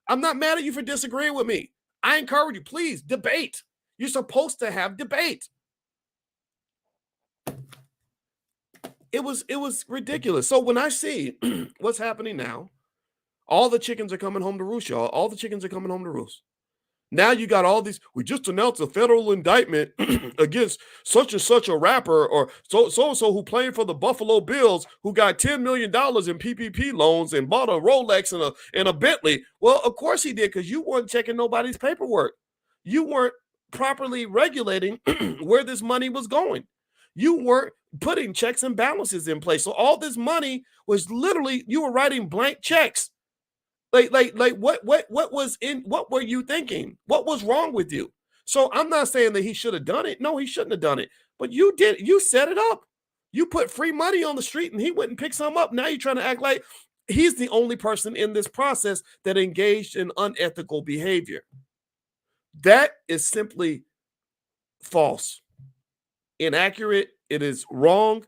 I'm not mad at you for disagreeing with me. I encourage you, please debate. You're supposed to have debate. It was ridiculous. So when I see what's happening now, all the chickens are coming home to roost, y'all. All the chickens are coming home to roost. Now you got all these. We just announced a federal indictment against such and such a rapper or so and so who played for the Buffalo Bills who got $10 million in PPP loans and bought a Rolex and a Bentley. Well, of course he did because you weren't checking nobody's paperwork. You weren't properly regulating where this money was going. You weren't putting checks and balances in place. So all this money was literally you were writing blank checks. What were you thinking? What was wrong with you? So I'm not saying that he should have done it. No, he shouldn't have done it. But you did. You set it up. You put free money on the street and he went and picked some up. Now you're trying to act like he's the only person in this process that engaged in unethical behavior. That is simply false, inaccurate. It is wrong.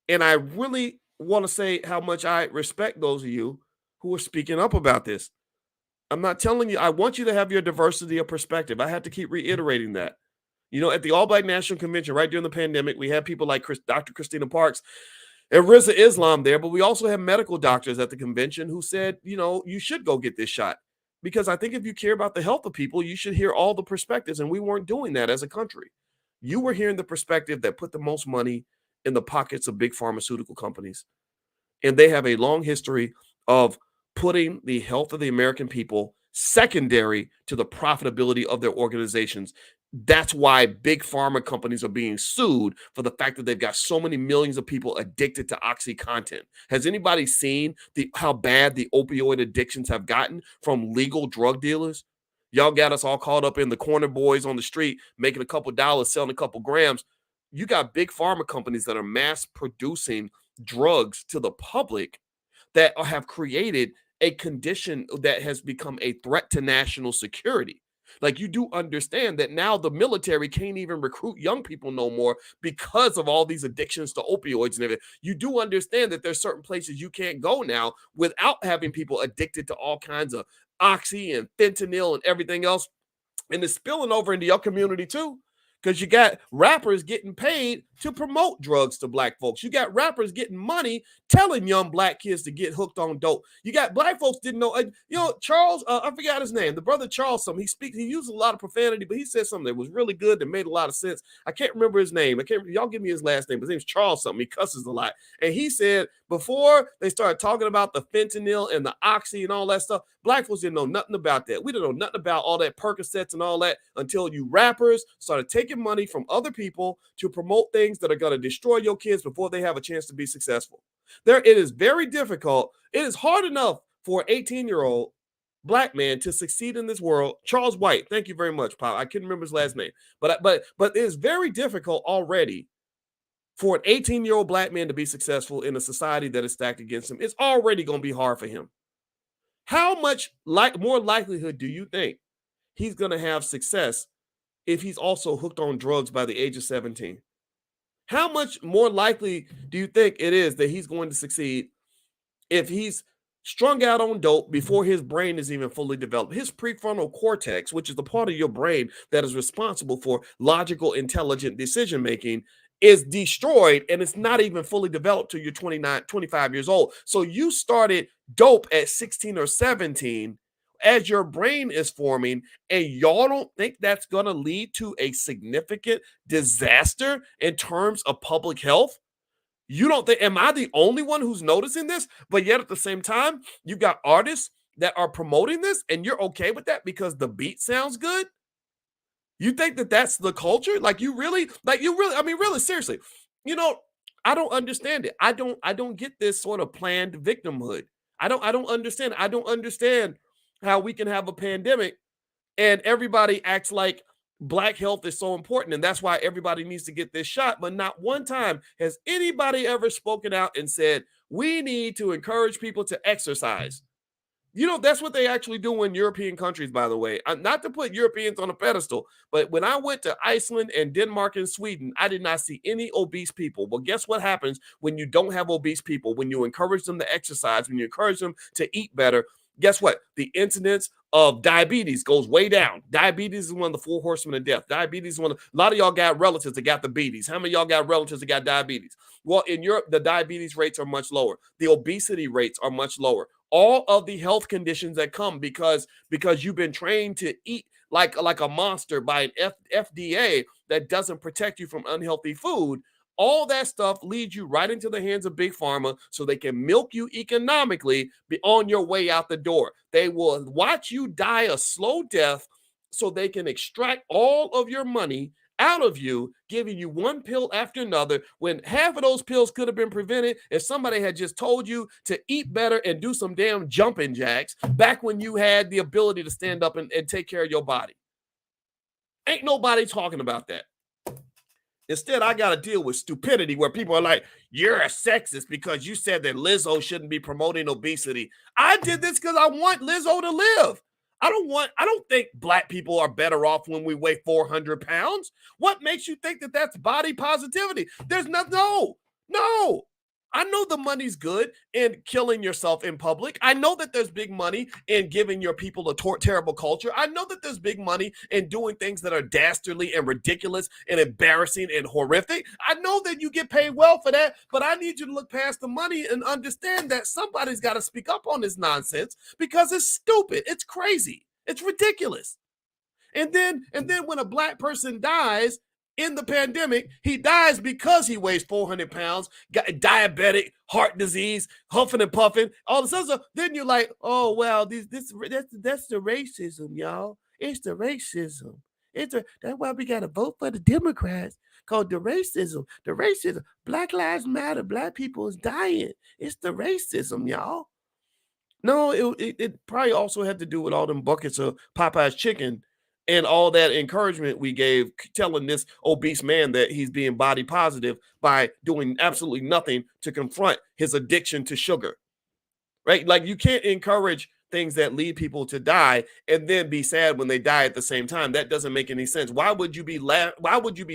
And I really want to say how much I respect those of you who are speaking up about this. I'm not telling you, I want you to have your diversity of perspective. I have to keep reiterating that. You know, at the All Black National Convention, right during the pandemic, we had people like Dr. Christina Parks and Rizza Islam there, but we also have medical doctors at the convention who said, you know, you should go get this shot. Because I think if you care about the health of people, you should hear all the perspectives, and we weren't doing that as a country. You were hearing the perspective that put the most money in the pockets of big pharmaceutical companies. And they have a long history of putting the health of the American people secondary to the profitability of their organizations. That's why big pharma companies are being sued for the fact that they've got so many millions of people addicted to OxyContin. Has anybody seen how bad the opioid addictions have gotten from legal drug dealers? Y'all got us all caught up in the corner boys on the street making a couple dollars, selling a couple grams. You got big pharma companies that are mass producing drugs to the public that have created a condition that has become a threat to national security. Like, you do understand that now the military can't even recruit young people no more because of all these addictions to opioids and everything. You do understand that there's certain places you can't go now without having people addicted to all kinds of oxy and fentanyl and everything else. And it's spilling over into your community too. Because you got rappers getting paid to promote drugs to black folks. You got rappers getting money telling young black kids to get hooked on dope. You got black folks didn't know. Charles, I forgot his name. The brother Charles, he used a lot of profanity, but he said something that was really good that made a lot of sense. I can't remember his name. Y'all give me his last name. His name's Charles something. He cusses a lot. And he said before they started talking about the fentanyl and the oxy and all that stuff, black folks didn't know nothing about that. We didn't know nothing about all that Percocets and all that until you rappers started taking money from other people to promote things that are going to destroy your kids before they have a chance to be successful. It is very difficult. It is hard enough for an 18-year-old black man to succeed in this world. Charles White, thank you very much, Pop. I couldn't remember his last name, but it is very difficult already for an 18-year-old black man to be successful in a society that is stacked against him. It's already going to be hard for him. How much more likelihood do you think he's going to have success if he's also hooked on drugs by the age of 17? How much more likely do you think it is that he's going to succeed if he's strung out on dope before his brain is even fully developed? His prefrontal cortex, which is the part of your brain that is responsible for logical, intelligent decision-making, is destroyed, and it's not even fully developed till you're 25 years old. So you started dope at 16 or 17 as your brain is forming, and y'all don't think that's going to lead to a significant disaster in terms of public health? You don't think, am I the only one who's noticing this? But yet at the same time, you've got artists that are promoting this, and you're okay with that because the beat sounds good? You think that that's the culture? Really, seriously, You know, I don't understand it. I don't get this sort of planned victimhood. I don't understand. I don't understand how we can have a pandemic and everybody acts like black health is so important and that's why everybody needs to get this shot, but not one time has anybody ever spoken out and said we need to encourage people to exercise. You know, that's what they actually do in European countries, by the way. Not to put Europeans on a pedestal, but when I went to Iceland and Denmark and Sweden, I did not see any obese people. Well, guess what happens when you don't have obese people? When you encourage them to exercise, when you encourage them to eat better, guess what? The incidence of diabetes goes way down. Diabetes is one of the four horsemen of death. Diabetes is a lot of y'all got relatives that got the beaties. How many of y'all got relatives that got diabetes? Well, in Europe, the diabetes rates are much lower. The obesity rates are much lower. All of the health conditions that come because you've been trained to eat like a monster by an FDA that doesn't protect you from unhealthy food. All that stuff leads you right into the hands of big pharma so they can milk you economically be on your way out the door. They will watch you die a slow death so they can extract all of your money out of you, giving you one pill after another when half of those pills could have been prevented if somebody had just told you to eat better and do some damn jumping jacks back when you had the ability to stand up and take care of your body. Ain't nobody talking about that. Instead, I got to deal with stupidity where people are like, you're a sexist because you said that Lizzo shouldn't be promoting obesity. I did this because I want Lizzo to live. I don't think black people are better off when we weigh 400 pounds. What makes you think that that's body positivity? There's no. I know the money's good in killing yourself in public. I know that there's big money in giving your people a terrible culture. I know that there's big money in doing things that are dastardly and ridiculous and embarrassing and horrific. I know that you get paid well for that, but I need you to look past the money and understand that somebody's got to speak up on this nonsense because it's stupid. It's crazy. It's ridiculous. And then when a black person dies, in the pandemic, he dies because he weighs 400 pounds, got diabetic, heart disease, huffing and puffing, all this other stuff. Then you're like, oh, well, that's the racism, y'all. It's the racism. That's why we got to vote for the Democrats, called the racism. The racism. Black Lives Matter. Black people is dying. It's the racism, y'all. No, it probably also had to do with all them buckets of Popeye's chicken and all that encouragement we gave, telling this obese man that he's being body positive by doing absolutely nothing to confront his addiction to sugar, right? Like you can't encourage things that lead people to die and then be sad when they die at the same time. That doesn't make any sense. Why would you be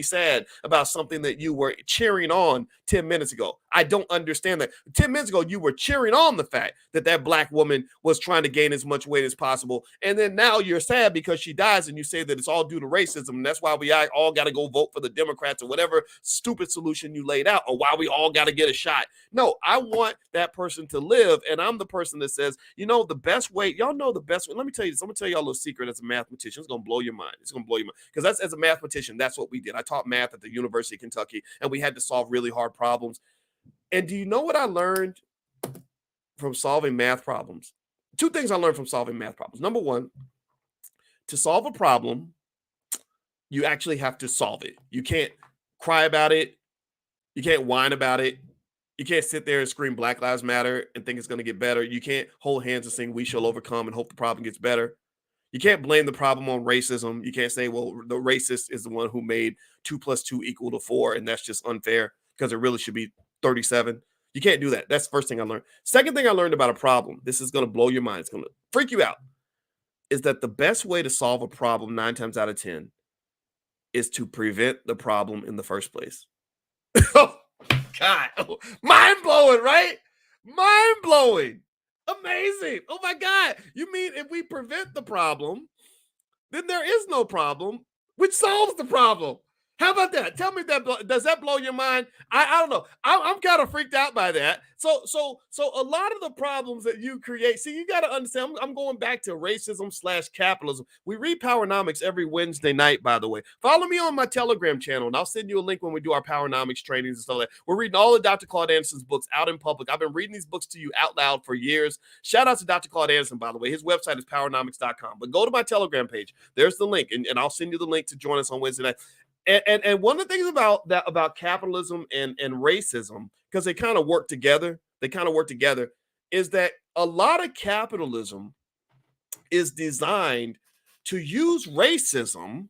sad about something that you were cheering on 10 minutes ago? I don't understand that. 10 minutes ago, you were cheering on the fact that that black woman was trying to gain as much weight as possible. And then now you're sad because she dies and you say that it's all due to racism. And that's why we all got to go vote for the Democrats or whatever stupid solution you laid out, or why we all got to get a shot. No, I want that person to live. And I'm the person that says, you know, the best way, y'all know the best way. Let me tell you this. I'm going to tell y'all a little secret as a mathematician. It's going to blow your mind. It's going to blow your mind. Because that's, as a mathematician, that's what we did. I taught math at the University of Kentucky, and we had to solve really hard problems. And do you know what I learned from solving math problems? Two things I learned from solving math problems. Number one, to solve a problem, you actually have to solve it. You can't cry about it. You can't whine about it. You can't sit there and scream Black Lives Matter and think it's going to get better. You can't hold hands and sing We Shall Overcome and hope the problem gets better. You can't blame the problem on racism. You can't say, well, the racist is the one who made 2 + 2 = 4, and that's just unfair because it really should be 37. You can't do that. That's the first thing I learned. Second thing I learned about a problem, this is going to blow your mind, it's going to freak you out, is that the best way to solve a problem 9 times out of 10 is to prevent the problem in the first place. Oh, God. Oh, mind-blowing, right? Mind-blowing. Amazing. Oh, my God. You mean if we prevent the problem, then there is no problem, which solves the problem. How about that? Tell me that. Does that blow your mind? I don't know. I'm kind of freaked out by that. So a lot of the problems that you create, see, you got to understand, I'm going back to racism/capitalism. We read Powernomics every Wednesday night, by the way. Follow me on my Telegram channel, and I'll send you a link when we do our Powernomics trainings and stuff like that. We're reading all of Dr. Claude Anderson's books out in public. I've been reading these books to you out loud for years. Shout out to Dr. Claude Anderson, by the way. His website is powernomics.com. But go to my Telegram page. There's the link, and I'll send you the link to join us on Wednesday night. And one of the things about capitalism and racism, because they kind of work together, is that a lot of capitalism is designed to use racism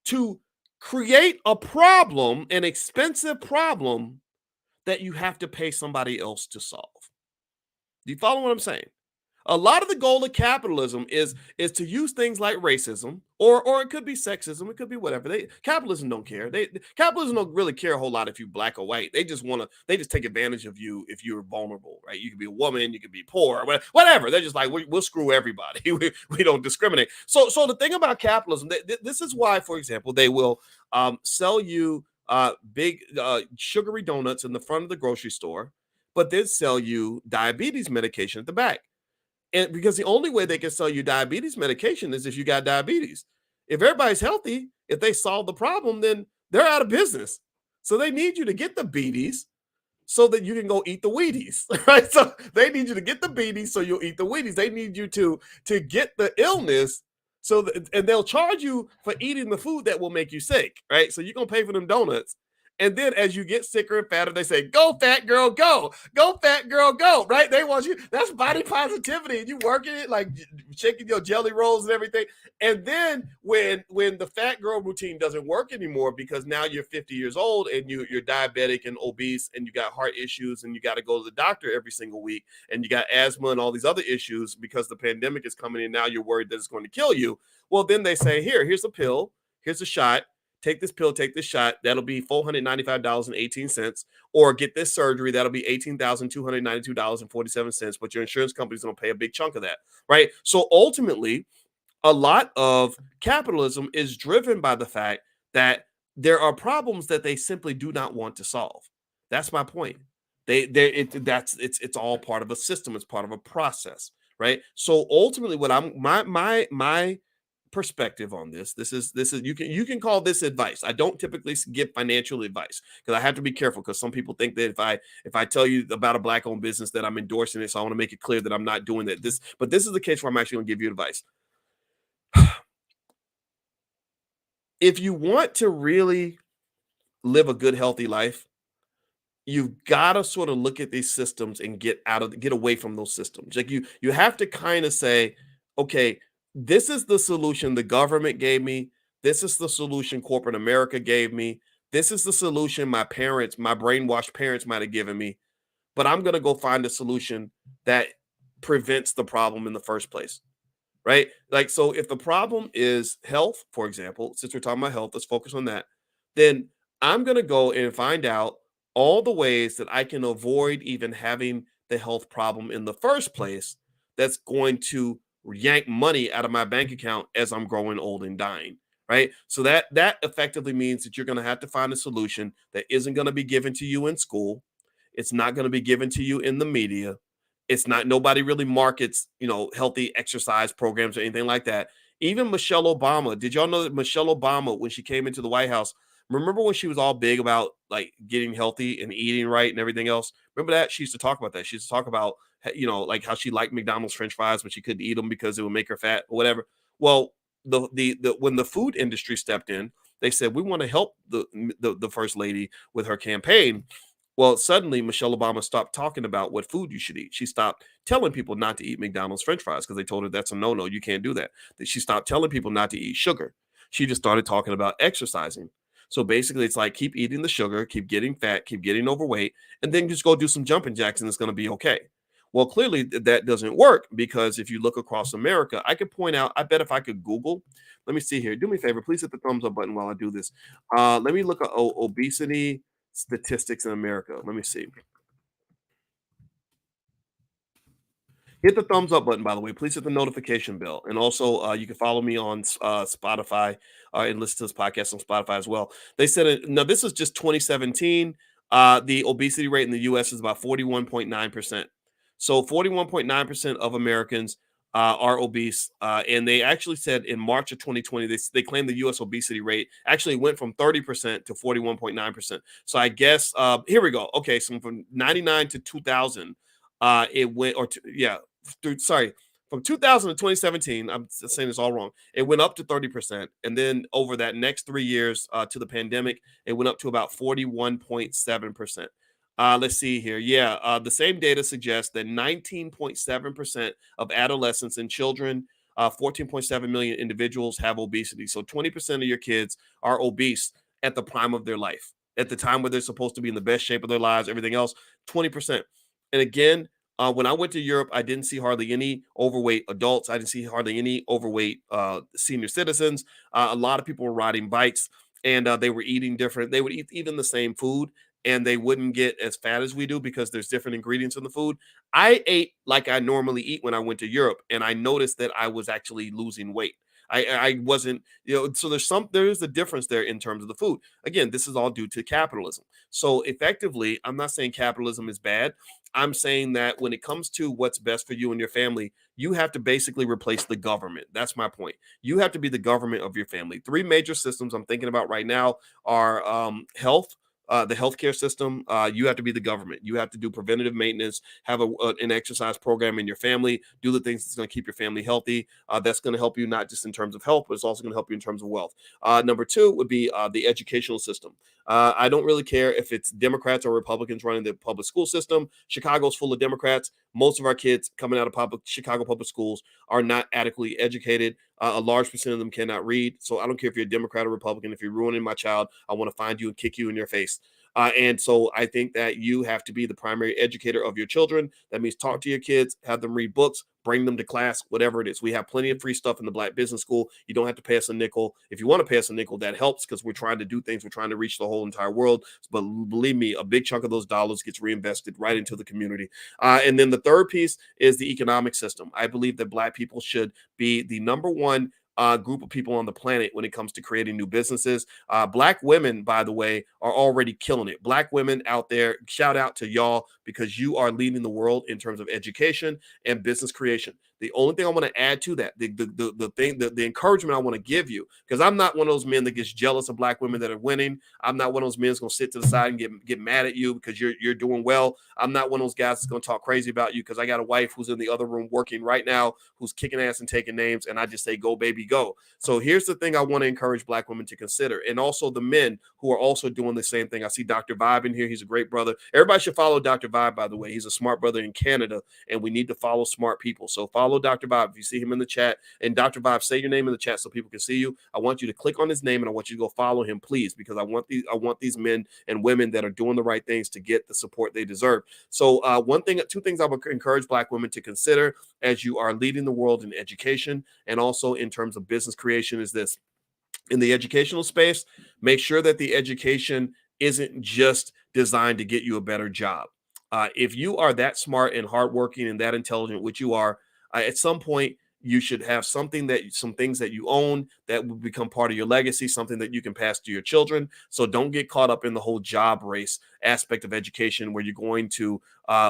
to create a problem, an expensive problem that you have to pay somebody else to solve. Do you follow what I'm saying? A lot of the goal of capitalism is to use things like racism, or it could be sexism, it could be whatever. Capitalism don't care. Capitalism don't really care a whole lot if you're black or white. They just take advantage of you if you're vulnerable, right? You could be a woman, you could be poor, whatever. They're just like, we'll screw everybody. we don't discriminate. So the thing about capitalism, this is why, for example, they will sell you big sugary donuts in the front of the grocery store, but then sell you diabetes medication at the back. And because the only way they can sell you diabetes medication is if you got diabetes. If everybody's healthy, if they solve the problem, then they're out of business. So they need you to get the beaties so that you can go eat the Wheaties, right? So they need you to get the beaties so you'll eat the Wheaties. They need you to get the illness and they'll charge you for eating the food that will make you sick, right? So you're going to pay for them donuts. And then as you get sicker and fatter, they say, go, fat girl, go. Go, fat girl, go, right? They want you. That's body positivity. And you working it, like shaking your jelly rolls and everything. And then when the fat girl routine doesn't work anymore because now you're 50 years old and you're diabetic and obese and you got heart issues and you got to go to the doctor every single week and you got asthma and all these other issues because the pandemic is coming in, now you're worried that it's going to kill you. Well, then they say, here's a pill, here's a shot. Take this pill, take this shot. That'll be $495.18. Or get this surgery. That'll be $18,292.47. But your insurance company's going to pay a big chunk of that, right? So ultimately, a lot of capitalism is driven by the fact that there are problems that they simply do not want to solve. That's my point. It's all part of a system. It's part of a process, right? So ultimately, what my perspective on this is you can call this advice. I don't typically give financial advice because I have to be careful because some people think that if I tell you about a black owned business that I'm endorsing it, so I want to make it clear that I'm not doing that. But this is the case where I'm actually going to give you advice. If you want to really live a good, healthy life, you've got to sort of look at these systems and get away from those systems. Like you have to kind of say, okay, this is the solution the government gave me. This is the solution corporate America gave me. This is the solution my brainwashed parents might have given me. But I'm going to go find a solution that prevents the problem in the first place, right? Like, so if the problem is health, for example, since we're talking about health, let's focus on that. Then I'm going to go and find out all the ways that I can avoid even having the health problem in the first place that's going to yank money out of my bank account as I'm growing old and dying, right? So that effectively means that you're going to have to find a solution that isn't going to be given to you in school. It's not going to be given to you in the media. It's not, nobody really markets, healthy exercise programs or anything like that. Even Michelle Obama, did y'all know that Michelle Obama, when she came into the White House, remember when she was all big about like getting healthy and eating right and everything else? Remember that? She used to talk about that. She used to talk about, like how she liked McDonald's French fries, but she couldn't eat them because it would make her fat or whatever. Well, when the food industry stepped in, they said, we want to help the first lady with her campaign. Well, suddenly Michelle Obama stopped talking about what food you should eat. She stopped telling people not to eat McDonald's French fries because they told her that's a no-no. You can't do that. She stopped telling people not to eat sugar. She just started talking about exercising. So basically, it's like keep eating the sugar, keep getting fat, keep getting overweight, and then just go do some jumping jacks and it's going to be okay. Well, clearly that doesn't work because if you look across America, I could point out, I bet if I could Google, let me see here. Do me a favor, please hit the thumbs up button while I do this. Let me look at obesity statistics in America. Let me see. Hit the thumbs up button, by the way. Please hit the notification bell. And also, you can follow me on Spotify and listen to this podcast on Spotify as well. They said, now this is just 2017. The obesity rate in the U.S. is about 41.9%. So 41.9% of Americans are obese. And they actually said in March of 2020, they claimed the U.S. obesity rate actually went from 30% to 41.9%. So I guess, here we go. Okay, so from 99 to 2000, it went, from From 2000 to 2017, I'm saying this all wrong, it went up to 30%. And then over that next 3 years to the pandemic, it went up to about 41.7%. Let's see here. Yeah, the same data suggests that 19.7% of adolescents and children, 14.7 million individuals have obesity. So 20% of your kids are obese at the prime of their life, at the time where they're supposed to be in the best shape of their lives, everything else, 20%. And again, when I went to Europe, I didn't see hardly any overweight adults. I didn't see hardly any overweight senior citizens. A lot of people were riding bikes, and they were eating different. They would eat even the same food, and they wouldn't get as fat as we do because there's different ingredients in the food. I ate like I normally eat when I went to Europe, and I noticed that I was actually losing weight. I wasn't, so there's a difference there in terms of the food. Again, this is all due to capitalism. So effectively, I'm not saying capitalism is bad. I'm saying that when it comes to what's best for you and your family, you have to basically replace the government. That's my point. You have to be the government of your family. Three major systems I'm thinking about right now are health. The healthcare system, you have to be the government. You have to do preventative maintenance, have an exercise program in your family, do the things that's going to keep your family healthy. That's going to help you not just in terms of health, but it's also going to help you in terms of wealth. Number two would be the educational system. I don't really care if it's Democrats or Republicans running the public school system. Chicago's full of Democrats. Most of our kids coming out of Chicago public schools are not adequately educated. A large percent of them cannot read. So I don't care if you're a Democrat or Republican. If you're ruining my child, I want to find you and kick you in your face. And so I think that you have to be the primary educator of your children. That means talk to your kids, have them read books, bring them to class, whatever it is. We have plenty of free stuff in the Black Business School. You don't have to pay us a nickel. If you want to pay us a nickel, that helps because we're trying to do things. We're trying to reach the whole entire world. But believe me, a big chunk of those dollars gets reinvested right into the community. And then the third piece is the economic system. I believe that Black people should be the number one group of people on the planet when it comes to creating new businesses. Black women, by the way, are already killing it. Black women out there, shout out to y'all because you are leading the world in terms of education and business creation. The only thing I want to add to that, the encouragement I want to give you, because I'm not one of those men that gets jealous of Black women that are winning. I'm not one of those men that's going to sit to the side and get mad at you because you're doing well. I'm not one of those guys that's going to talk crazy about you because I got a wife who's in the other room working right now, who's kicking ass and taking names, and I just say, go, baby, go. So here's the thing I want to encourage Black women to consider, and also the men who are also doing the same thing. I see Dr. Vibe in here. He's a great brother. Everybody should follow Dr. Vibe, by the way. He's a smart brother in Canada, and we need to follow smart people. So follow Dr. Vibe if you see him in the chat. And Dr. Vibe, say your name in the chat so people can see you. I want you to click on his name, and I want you to go follow him, please, because I want these men and women that are doing the right things to get the support they deserve. So two things I would encourage Black women to consider as you are leading the world in education and also in terms of business creation is this. In the educational space, make sure that the education isn't just designed to get you a better job. If you are that smart and hardworking and that intelligent, which you are, at some point you should have some things that you own that will become part of your legacy, something that you can pass to your children. So don't get caught up in the whole job race aspect of education where you're going to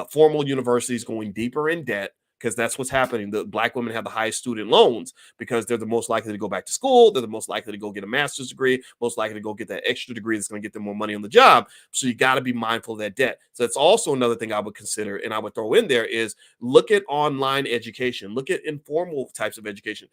formal universities, going deeper in debt, because that's what's happening. The Black women have the highest student loans because they're the most likely to go back to school. They're the most likely to go get a master's degree, most likely to go get that extra degree that's going to get them more money on the job. So you got to be mindful of that debt. So that's also another thing I would consider and I would throw in there is look at online education, look at informal types of education.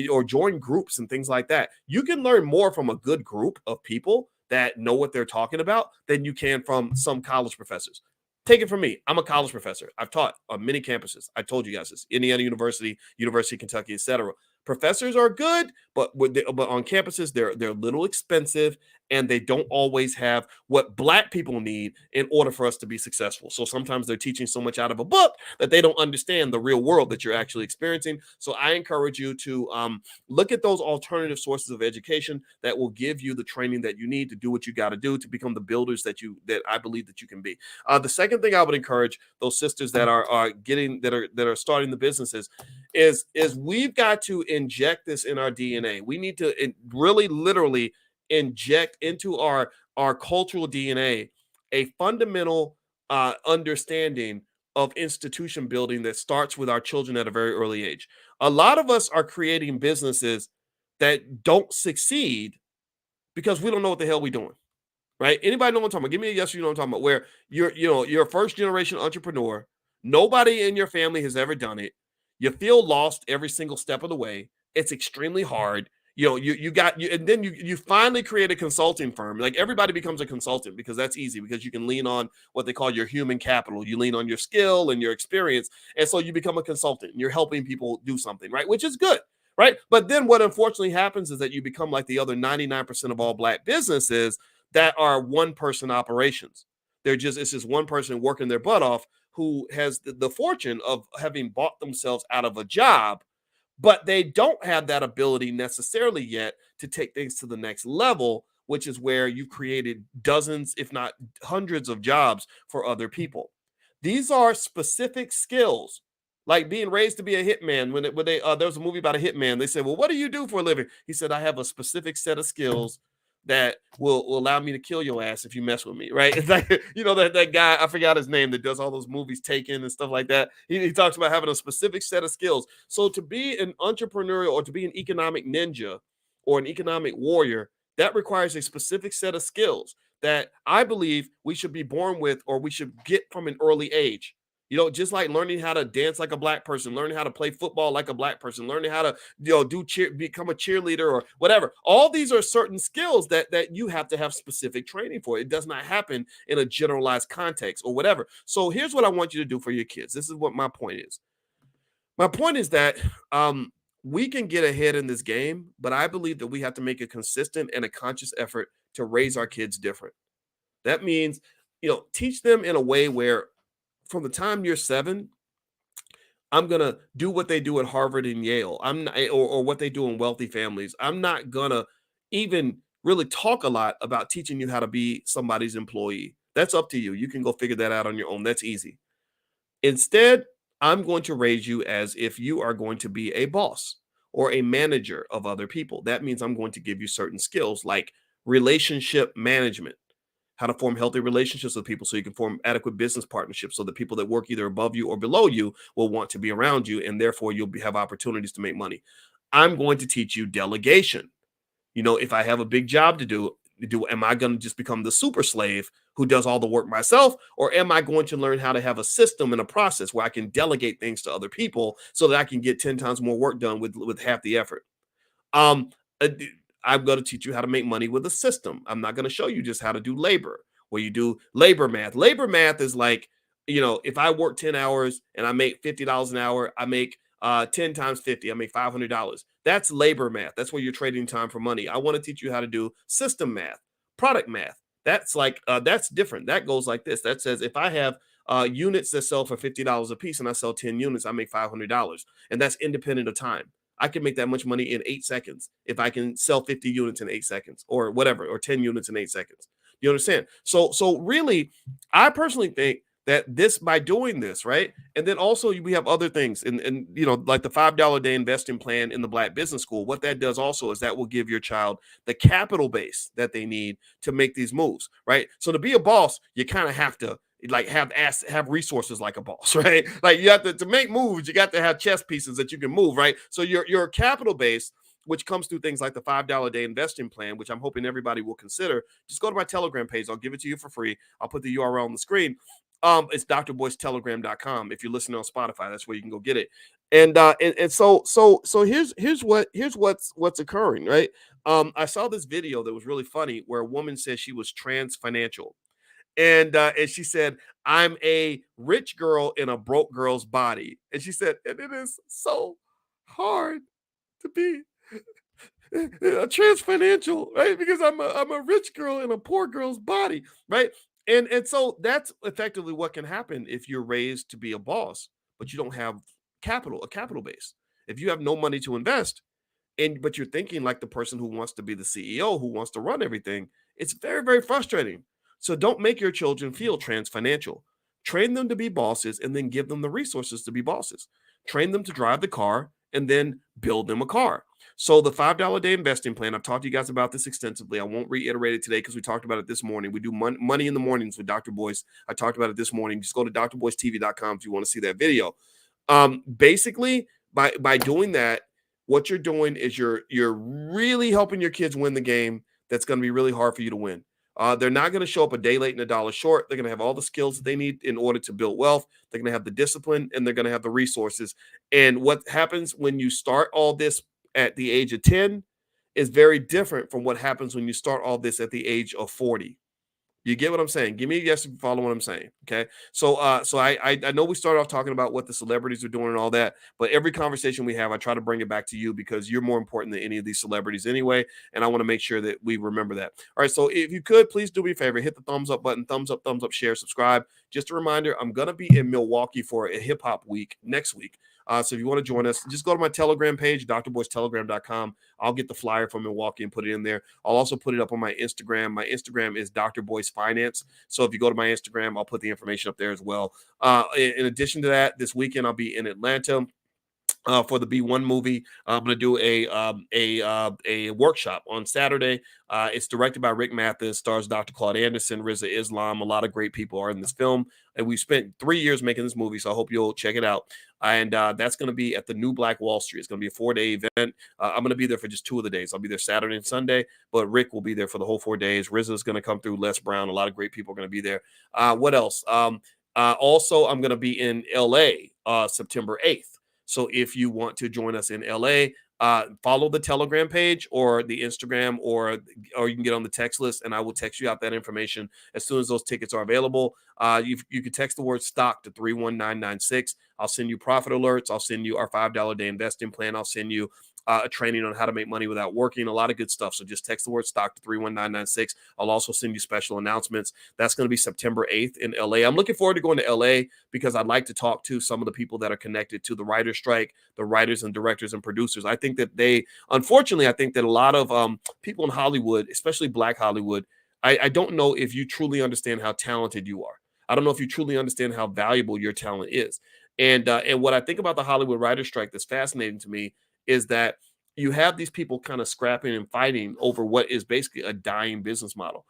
Or join groups and things like that. You can learn more from a good group of people that know what they're talking about than you can from some college professors. Take it from me. I'm a college professor. I've taught on many campuses. I told you guys this. Indiana University, University of Kentucky, etc. Professors are good, but on campuses, they're a little expensive and they don't always have what Black people need in order for us to be successful. So sometimes they're teaching so much out of a book that they don't understand the real world that you're actually experiencing. So I encourage you to look at those alternative sources of education that will give you the training that you need to do what you got to do to become the builders that I believe that you can be. The second thing I would encourage those sisters that are starting the businesses is we've got to inject this in our DNA. We need to really literally inject into our cultural DNA a fundamental understanding of institution building that starts with our children at a very early age. A lot of us are creating businesses that don't succeed because we don't know what the hell we're doing. Right? Anybody know what I'm talking about? Give me a yes or you know what I'm talking about. Where you're a first generation entrepreneur. Nobody in your family has ever done it. You feel lost every single step of the way. It's extremely hard. You know, and then you finally create a consulting firm. Like everybody becomes a consultant because that's easy because you can lean on what they call your human capital. You lean on your skill and your experience. And so you become a consultant and you're helping people do something, right? Which is good, right? But then what unfortunately happens is that you become like the other 99% of all Black businesses that are one person operations. It's just one person working their butt off who has the fortune of having bought themselves out of a job, but they don't have that ability necessarily yet to take things to the next level, which is where you've created dozens, if not hundreds of jobs for other people. These are specific skills, like being raised to be a hitman. There was a movie about a hitman, they said, well, what do you do for a living? He said, I have a specific set of skills that will allow me to kill your ass if you mess with me, right? It's like, you know, that guy, I forgot his name, that does all those movies, Taken and stuff like that. He talks about having a specific set of skills. So to be an entrepreneurial or to be an economic ninja or an economic warrior, that requires a specific set of skills that I believe we should be born with or we should get from an early age. You know, just like learning how to dance like a Black person, learning how to play football like a Black person, learning how to, you know, become a cheerleader or whatever. All these are certain skills that you have to have specific training for. It does not happen in a generalized context or whatever. So here's what I want you to do for your kids. This is what my point is. My point is that we can get ahead in this game, but I believe that we have to make a consistent and a conscious effort to raise our kids different. That means, you know, teach them in a way where from the time you're 7, I'm going to do what they do at Harvard and Yale. I'm not, or what they do in wealthy families. I'm not going to even really talk a lot about teaching you how to be somebody's employee. That's up to you. You can go figure that out on your own. That's easy. Instead, I'm going to raise you as if you are going to be a boss or a manager of other people. That means I'm going to give you certain skills like relationship management, how to form healthy relationships with people so you can form adequate business partnerships so the people that work either above you or below you will want to be around you, and therefore you'll have opportunities to make money. I'm going to teach you delegation. You know, if I have a big job to do, am I going to just become the super slave who does all the work myself, or am I going to learn how to have a system and a process where I can delegate things to other people so that I can get 10 times more work done with half the effort? I'm going to teach you how to make money with a system. I'm not going to show you just how to do labor, where you do labor math. Labor math is like, you know, if I work 10 hours and I make $50 an hour, I make 10 times 50, I make $500. That's labor math. That's where you're trading time for money. I want to teach you how to do system math, product math. That's like, that's different. That goes like this. That says if I have units that sell for $50 a piece and I sell 10 units, I make $500. And that's independent of time. I can make that much money in 8 seconds if I can sell 50 units in 8 seconds or whatever, or 10 units in 8 seconds. You understand? So really, I personally think that this, by doing this, right? And then also we have other things, and you know, like the $5 a day investing plan in the Black Business School. What that does also is that will give your child the capital base that they need to make these moves, right? So to be a boss, you kind of have to like have resources like a boss, right? Like you have to make moves, you got to have chess pieces that you can move, right? So your capital base, which comes through things like the $5 a day investing plan, which I'm hoping everybody will consider. Just go to my Telegram page. I'll give it to you for free. I'll put the URL on the screen. It's drboycetelegram.com. If you're listening on Spotify, that's where you can go get it. And so here's what's occurring, right? I saw this video that was really funny where a woman said she was trans financial. And she said, I'm a rich girl in a broke girl's body. And she said, and it is so hard to be a trans financial, right? Because I'm a rich girl in a poor girl's body, right? And so that's effectively what can happen if you're raised to be a boss, but you don't have a capital base. If you have no money to invest, but you're thinking like the person who wants to be the CEO, who wants to run everything, it's very, very frustrating. So don't make your children feel trans financial. Train them to be bosses and then give them the resources to be bosses. Train them to drive the car and then build them a car. So the $5 a day investing plan, I've talked to you guys about this extensively. I won't reiterate it today because we talked about it this morning. We do money in the mornings with Dr. Boyce. I talked about it this morning. Just go to drboycetv.com if you want to see that video. Basically, by doing that, what you're doing is you're really helping your kids win the game that's going to be really hard for you to win. They're not going to show up a day late and a dollar short. They're going to have all the skills that they need in order to build wealth. They're going to have the discipline, and they're going to have the resources. And what happens when you start all this at the age of 10 is very different from what happens when you start all this at the age of 40. You get what I'm saying? Give me a yes if you follow what I'm saying. Okay. So I know we started off talking about what the celebrities are doing and all that, but every conversation we have, I try to bring it back to you because you're more important than any of these celebrities anyway. And I want to make sure that we remember that. All right. So if you could, please do me a favor, hit the thumbs up button, thumbs up, share, subscribe. Just a reminder, I'm going to be in Milwaukee for a hip hop week next week. So if you want to join us, just go to my Telegram page, drboycetelegram.com. I'll get the flyer from Milwaukee and put it in there. I'll also put it up on my Instagram. My Instagram is Dr. Boyce Finance. So if you go to my Instagram, I'll put the information up there as well. In addition to that, this weekend I'll be in Atlanta. For the B1 movie, I'm going to do a workshop on Saturday. It's directed by Rick Mathis, stars Dr. Claude Anderson, Riza Islam. A lot of great people are in this film. And we spent 3 years making this movie, so I hope you'll check it out. And that's going to be at the New Black Wall Street. It's going to be a 4-day event. I'm going to be there for just 2 of the days. I'll be there Saturday and Sunday, but Rick will be there for the whole 4 days. Riza is going to come through, Les Brown. A lot of great people are going to be there. What else? Also, I'm going to be in L.A. September 8th. So if you want to join us in LA, follow the Telegram page or the Instagram, or you can get on the text list, and I will text you out that information as soon as those tickets are available. You can text the word stock to 31996. I'll send you profit alerts. I'll send you our $5 a day investing plan. I'll send you a training on how to make money without working, a lot of good stuff. So just text the word stock to 31996. I'll also send you special announcements. That's going to be September 8th in LA. I'm looking forward to going to LA because I'd like to talk to some of the people that are connected to the writer's strike, the writers and directors and producers. I think that unfortunately, I think that a lot of people in Hollywood, especially Black Hollywood, I don't know if you truly understand how talented you are. I don't know if you truly understand how valuable your talent is. And what I think about the Hollywood writer's strike that's fascinating to me is that you have these people kind of scrapping and fighting over what is basically a dying business model.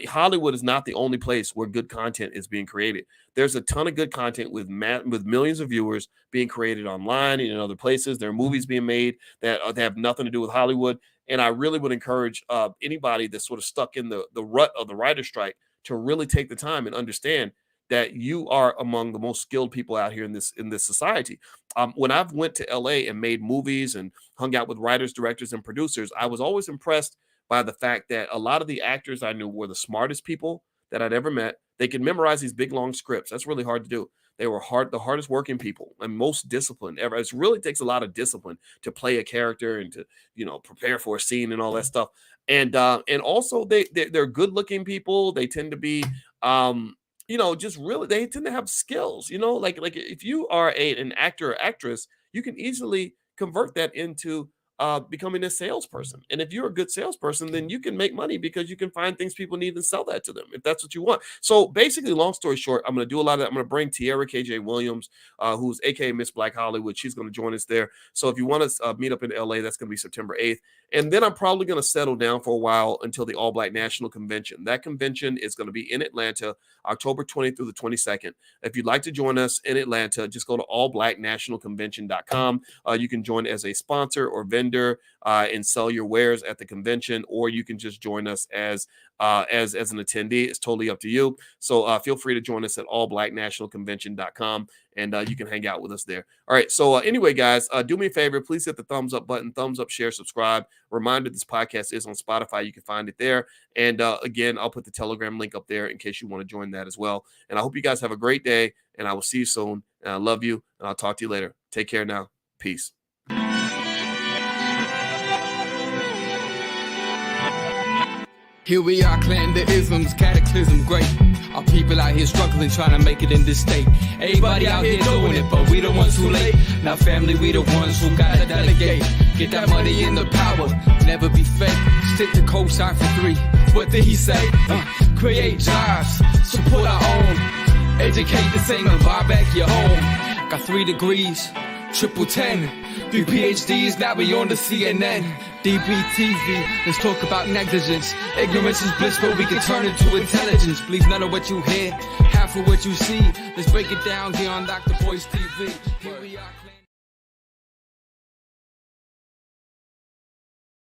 Hollywood is not the only place where good content is being created. There's a ton of good content with millions of viewers being created online and in other places. There are movies being made that have nothing to do with Hollywood. And I really would encourage anybody that's sort of stuck in the rut of the writer's strike to really take the time and understand that you are among the most skilled people out here in this society. When I've went to LA and made movies and hung out with writers, directors, and producers, I was always impressed by the fact that a lot of the actors I knew were the smartest people that I'd ever met. They could memorize these big, long scripts. That's really hard to do. They were the hardest working people and most disciplined ever. It really takes a lot of discipline to play a character and to, prepare for a scene and all that stuff. And also they're good looking people. They tend to be, just really, they tend to have skills, like if you are an actor or actress, you can easily convert that into becoming a salesperson. And if you're a good salesperson, then you can make money because you can find things people need and sell that to them if that's what you want. So basically, long story short, I'm going to do a lot of that. I'm going to bring Tierra KJ Williams, who's AKA Miss Black Hollywood. She's going to join us there. So if you want to meet up in LA, that's going to be September 8th. And then I'm probably going to settle down for a while until the All Black National Convention. That convention is going to be in Atlanta, October 20th through the 22nd. If you'd like to join us in Atlanta, just go to allblacknationalconvention.com. You can join as a sponsor or vendor and sell your wares at the convention, or you can just join us as an attendee. It's totally up to you. So feel free to join us at allblacknationalconvention.com, and you can hang out with us there. All right. So anyway, guys, do me a favor. Please hit the thumbs up button, thumbs up, share, subscribe. Reminder, this podcast is on Spotify. You can find it there. And again, I'll put the Telegram link up there in case you want to join that as well. And I hope you guys have a great day, and I will see you soon. And I love you, and I'll talk to you later. Take care now. Peace. Here we are, clan the isms, cataclysm great. Our people out here struggling, trying to make it in this state. Everybody out here doing it, but we the ones who late. Now family, we the ones who gotta delegate. Get that money in the power, never be fake. Stick to cosign for 3. What did he say? Create jobs, support our own. Educate the same and buy back your home. Got 3 degrees, triple 10. 3 PhDs, now we on the CNN. DBTV, let's talk about negligence. Ignorance is bliss, but we can turn it to intelligence. Believe none of what you hear, half of what you see. Let's break it down here on Dr. Boyce TV. Here we are.